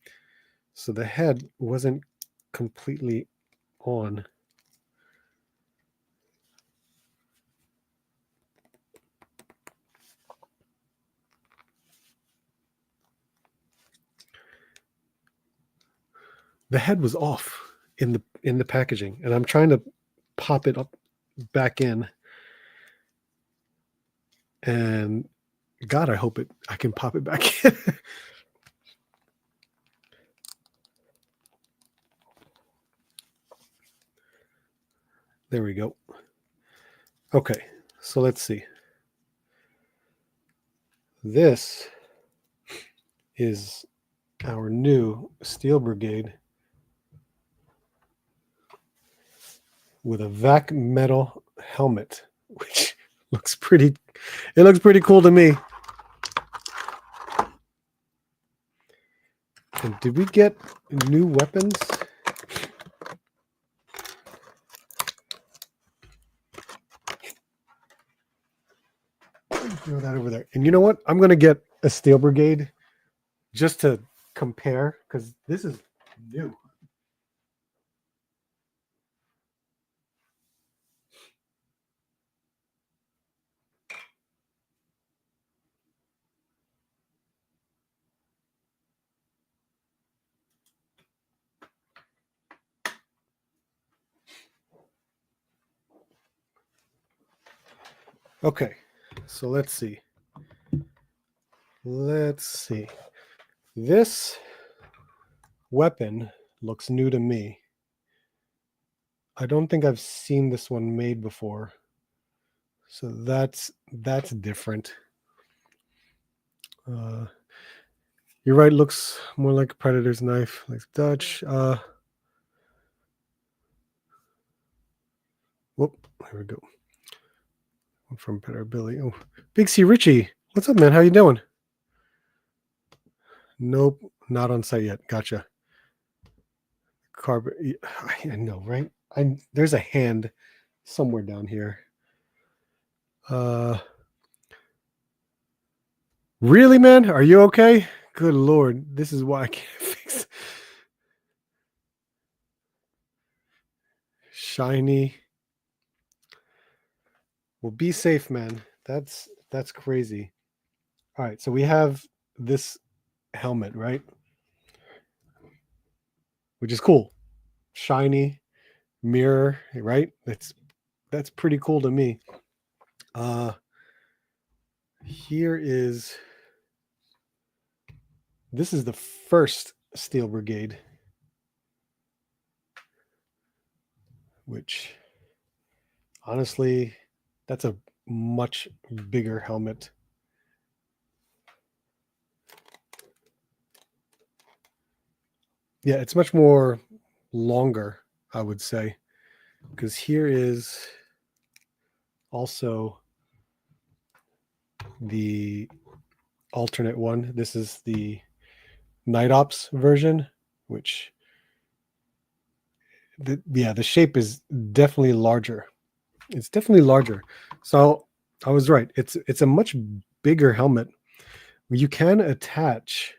So the head wasn't completely on. The head was off in the packaging, and I'm trying to pop it up back in. And God, I hope I can pop it back in. There we go. Okay, so let's see. This is our new Steel Brigade with a vac metal helmet, which looks pretty cool to me. And did we get new weapons? Throw that over there. And you know what? I'm going to get a Steel Brigade just to compare, because this is new. Okay, so let's see. This weapon looks new to me. I don't think I've seen this one made before. So that's different. You're right, looks more like a Predator's knife, like Dutch. Whoop, here we go. From Better Billy. Oh, Big C Richie. What's up, man? How you doing? Nope, not on site yet. Gotcha. Carbon. I know, right? There's a hand somewhere down here. Really, man? Are you okay? Good Lord. This is why I can't fix. Shiny. Well, be safe, man. That's crazy. All right, so we have this helmet, right? Which is cool. Shiny mirror, right? That's pretty cool to me. Here is, this is the first Steel Brigade, which honestly, that's a much bigger helmet. Yeah, it's much more longer, I would say, because here is also the alternate one. This is the Night Ops version, which the shape is definitely larger. It's definitely larger. So I was right. It's a much bigger helmet. You can attach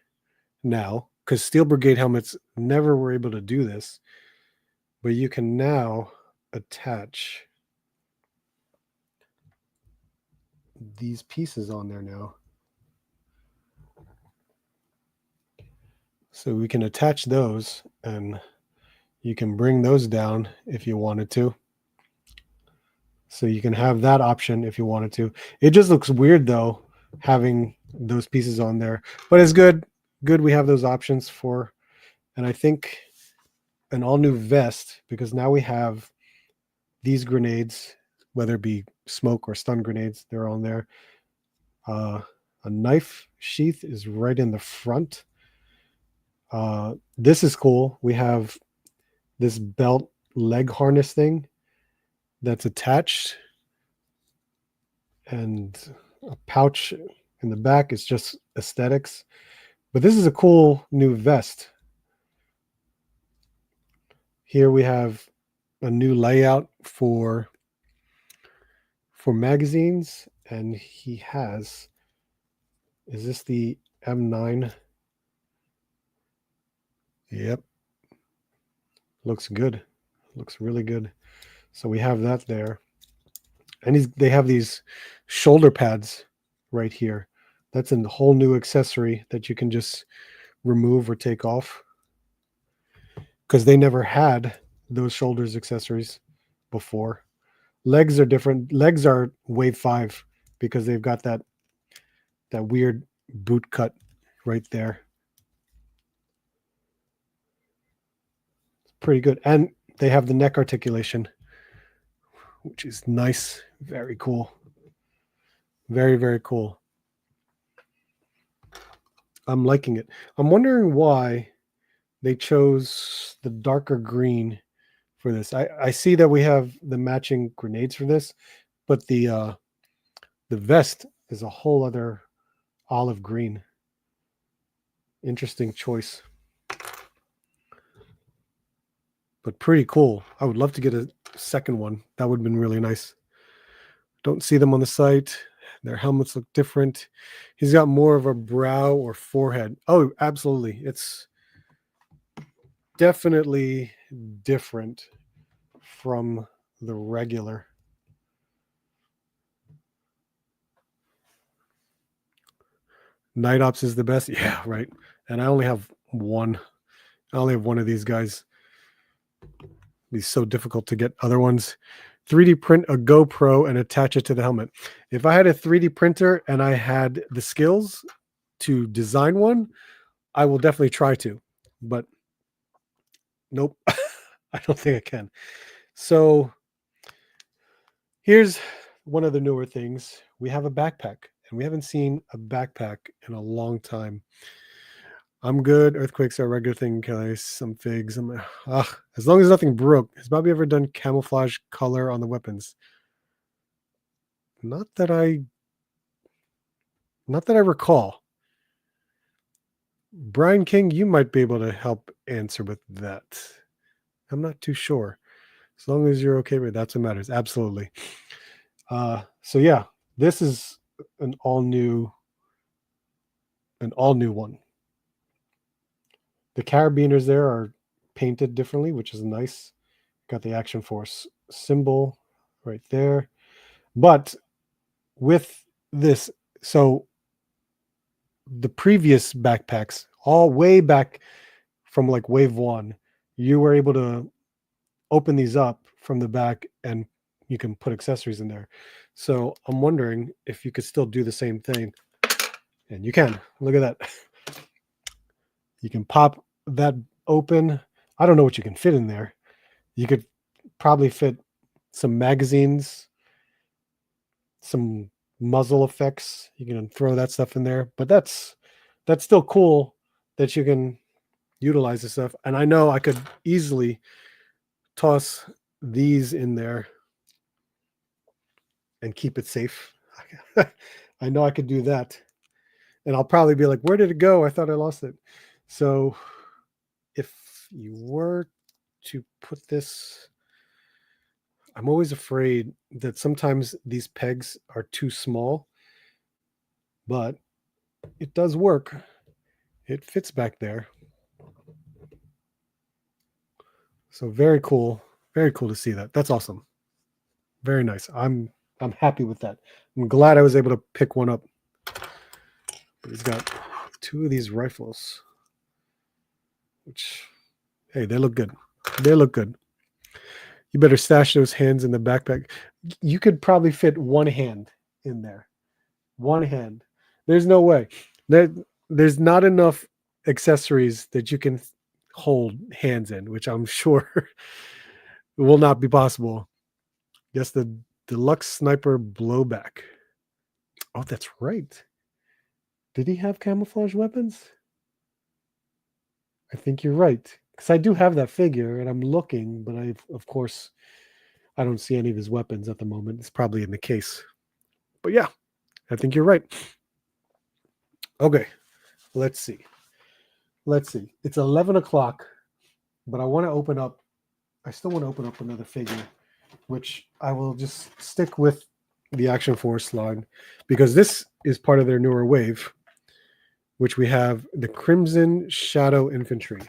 now, because Steel Brigade helmets never were able to do this, but you can now attach these pieces on there now. So we can attach those, and you can bring those down if you wanted to. So you can have that option if you wanted to. It just looks weird though, having those pieces on there, but it's good. Good we have those options for. And I think an all new vest, because now we have these grenades, whether it be smoke or stun grenades, they're on there. A knife sheath is right in the front. This is cool. We have this belt leg harness thing that's attached, and a pouch in the back. Is just aesthetics, but this is a cool new vest. Here we have a new layout for magazines, and he has, is this the M9? Yep, looks good, looks really good. So we have that there, and they have these shoulder pads right here. That's a whole new accessory that you can just remove or take off, because they never had those shoulders accessories before. Legs are different. Legs are wave 5 because they've got that weird boot cut right there. It's pretty good. And they have the neck articulation, which is nice. Very cool. Very, very cool. I'm liking it. I'm wondering why they chose the darker green for this. I see that we have the matching grenades for this, but the vest is a whole other olive green. Interesting choice, but pretty cool. I would love to get a second one. That would have been really nice. Don't see them on the site. Their helmets look different. He's got more of a brow or forehead. Oh, absolutely. It's definitely different from the regular. Night Ops is the best. Yeah, right. And I only have one. I only have one of these guys. It'd be so difficult to get other ones. 3D print a GoPro and attach it to the helmet. If I had a 3D printer and I had the skills to design one, I will definitely try to. But nope, I don't think I can. So here's one of the newer things. We have a backpack, and we haven't seen a backpack in a long time. I'm good. Earthquakes are a regular thing. Case some figs. As long as nothing broke. Has Bobby ever done camouflage color on the weapons? Not that I recall. Brian King, you might be able to help answer with that. I'm not too sure. As long as you're okay with it, that's what matters. Absolutely. So yeah, this is an all new one. The carabiners there are painted differently, which is nice. Got the Action Force symbol right there. But with this, so the previous backpacks, all way back from like wave 1, you were able to open these up from the back and you can put accessories in there. So I'm wondering if you could still do the same thing. And you can. Look at that. You can pop that open. I don't know what you can fit in there. You could probably fit some magazines, some muzzle effects. You can throw that stuff in there. But that's still cool that you can utilize this stuff. And I know I could easily toss these in there and keep it safe. I know I could do that. And I'll probably be like, where did it go? I thought I lost it. So if you were to put this, I'm always afraid that sometimes these pegs are too small, but it does work. It fits back there. So very cool. Very cool to see that. That's awesome. Very nice. I'm happy with that. I'm glad I was able to pick one up. But he's got 2 of these rifles, which, hey, they look good. They look good. You better stash those hands in the backpack. You could probably fit one hand in there. One hand. There's no way. There's not enough accessories that you can hold hands in, which I'm sure will not be possible. Yes, the deluxe sniper blowback. Oh, that's right. Did he have camouflage weapons? I think you're right. Because I do have that figure and I'm looking, but of course, I don't see any of his weapons at the moment. It's probably in the case. But yeah, I think you're right. Okay, let's see. It's 11 o'clock, but I want to open up I still want to open up another figure, which I will just stick with the Action Force line because this is part of their newer wave, which we have the Crimson Shadow Infantry.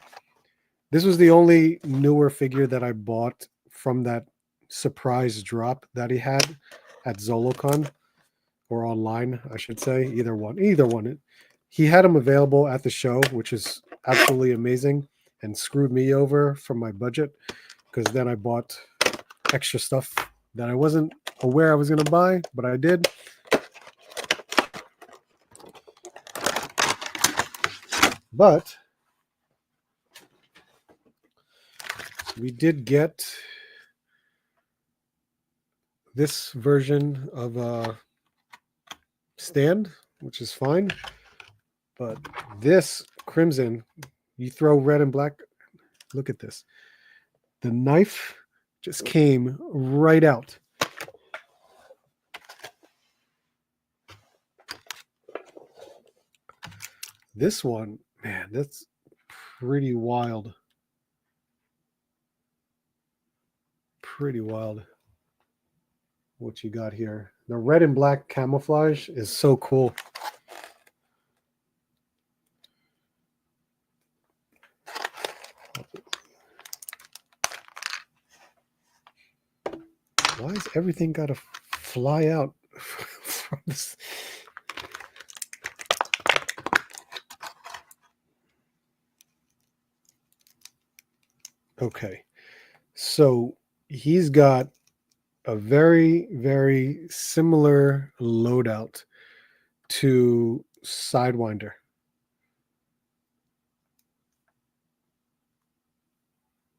This was the only newer figure that I bought from that surprise drop that he had at ZoloCon, or online, I should say. Either one. He had them available at the show, which is absolutely amazing and screwed me over from my budget because then I bought extra stuff that I wasn't aware I was going to buy, but I did. But we did get this version of stand, which is fine. But this Crimson, you throw red and black. Look at this. The knife just came right out. This one, man, that's pretty wild. Pretty wild what you got here. The red and black camouflage is so cool. Why is everything got to fly out from this? Okay, so he's got a very, very similar loadout to Sidewinder.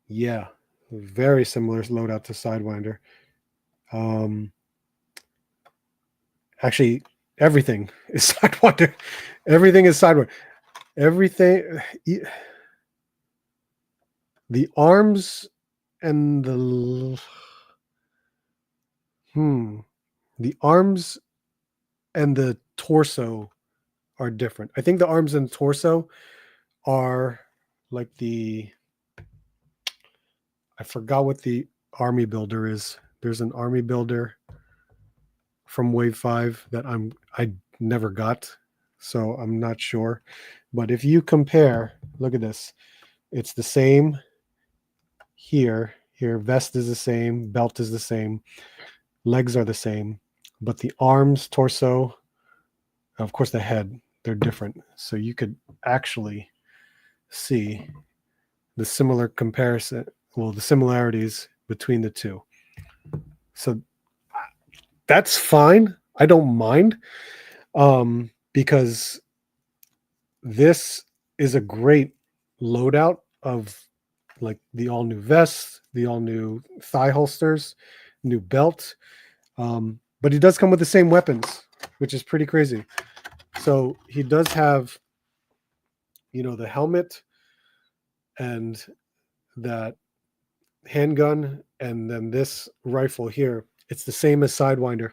Yeah, very similar loadout to Sidewinder. Actually, everything is Sidewinder. Everything is Sidewinder. Everything. The arms and the arms and the torso are different. I think the arms and torso are like I forgot what the army builder is. There's an army builder from Wave 5 that I never got, so I'm not sure. But if you compare, look at this. It's the same here. Here, vest is the same, belt is the same, legs are the same, but the arms, torso, of course the head, they're different. So you could actually see the similar comparison, well, the similarities between the two. So that's fine. I don't mind, because this is a great loadout of like the all new vest, the all new thigh holsters, new belt. But he does come with the same weapons, which is pretty crazy. So he does have, the helmet and that handgun, and then this rifle here. It's the same as Sidewinder.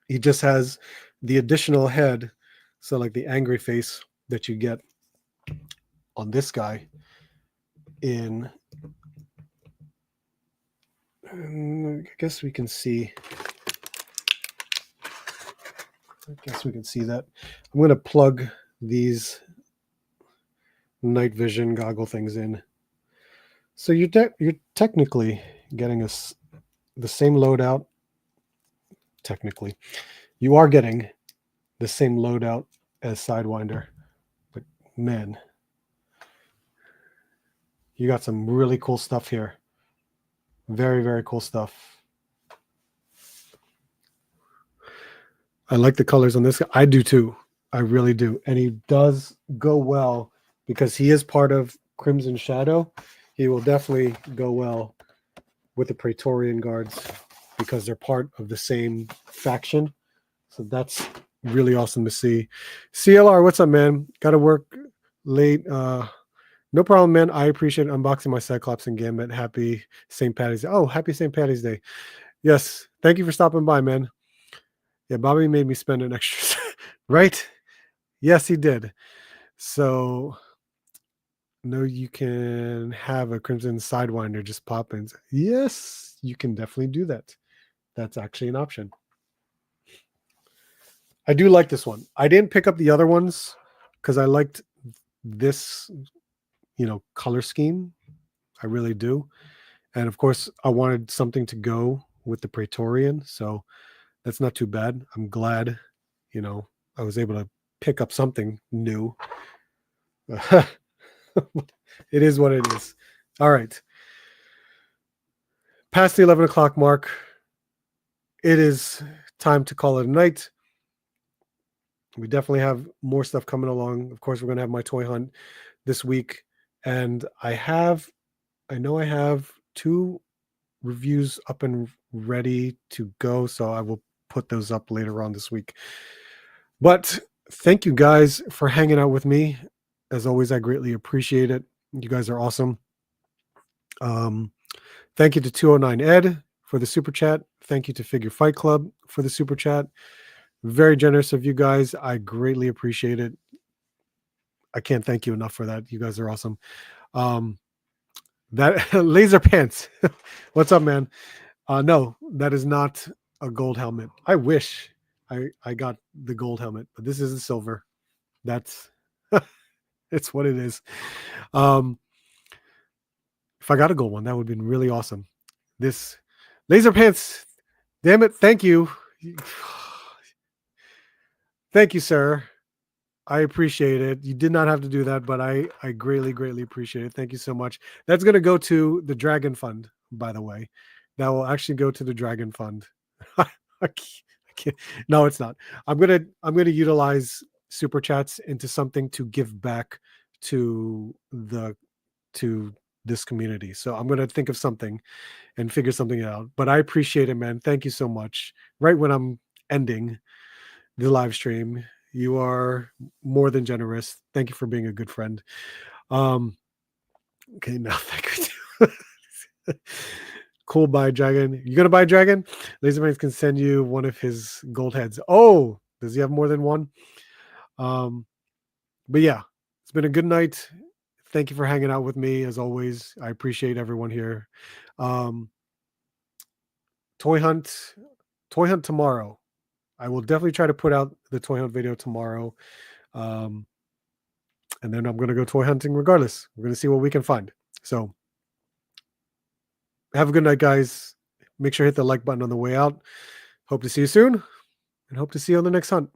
He just has the additional head, so like the angry face that you get on this guy I guess we can see. That. I'm going to plug these night vision goggle things in. So you're technically getting the same loadout. Technically, you are getting the same loadout as Sidewinder, but man, you got some really cool stuff here. Very, very cool stuff. I like the colors on this guy. I do too. I really do. And he does go well because he is part of Crimson Shadow. He will definitely go well with the Praetorian Guards because they're part of the same faction. So that's really awesome to see. CLR, what's up, man? Got to work late. No problem, man. I appreciate unboxing my Cyclops and Gambit. Happy St. Patty's Day. Oh, happy St. Patty's Day. Yes. Thank you for stopping by, man. Yeah, Bobby made me spend an extra, right? Yes, he did. So No, you can have a Crimson Sidewinder just pop in. Yes, you can definitely do that. That's actually an option. I do like this one. I didn't pick up the other ones because I liked this, color scheme. I really do. And of course, I wanted something to go with the Praetorian. So that's not too bad. I'm glad, I was able to pick up something new. It is what it is. All right. Past the 11 o'clock mark, it is time to call it a night. We definitely have more stuff coming along. Of course, we're going to have my toy hunt this week. And I know I have 2 reviews up and ready to go. So I will put those up later on this week. But thank you guys for hanging out with me. As always, I greatly appreciate it. You guys are awesome. Thank you to 209 Ed for the super chat. Thank you to Figure Fight Club for the super chat. Very generous of you guys. I greatly appreciate it. I can't thank you enough for that. You guys are awesome. That Laser Pants. What's up, man? No, that is not a gold helmet. I wish I got the gold helmet, but this is a silver. That's it's what it is. If I got a gold one, that would have been really awesome. This Laser Pants, damn it, thank you. Thank you, sir. I appreciate it. You did not have to do that, but I greatly, greatly appreciate it. Thank you so much. That's going to go to the Dragon Fund, by the way. That will actually go to the Dragon Fund. I can't. No, it's not. I'm gonna utilize super chats into something to give back to this community. So I'm gonna think of something and figure something out. But I appreciate it, man. Thank you so much. Right when I'm ending the live stream, you are more than generous. Thank you for being a good friend. Okay, now thank you. Cool, buy a dragon. You gonna buy a dragon? Laserman can send you one of his gold heads. Oh, does he have more than one? But yeah, it's been a good night. Thank you for hanging out with me as always. I appreciate everyone here. Toy hunt tomorrow. I will definitely try to put out the toy hunt video tomorrow. And then I'm going to go toy hunting regardless. We're going to see what we can find. So have a good night, guys. Make sure to hit the like button on the way out. Hope to see you soon and hope to see you on the next hunt.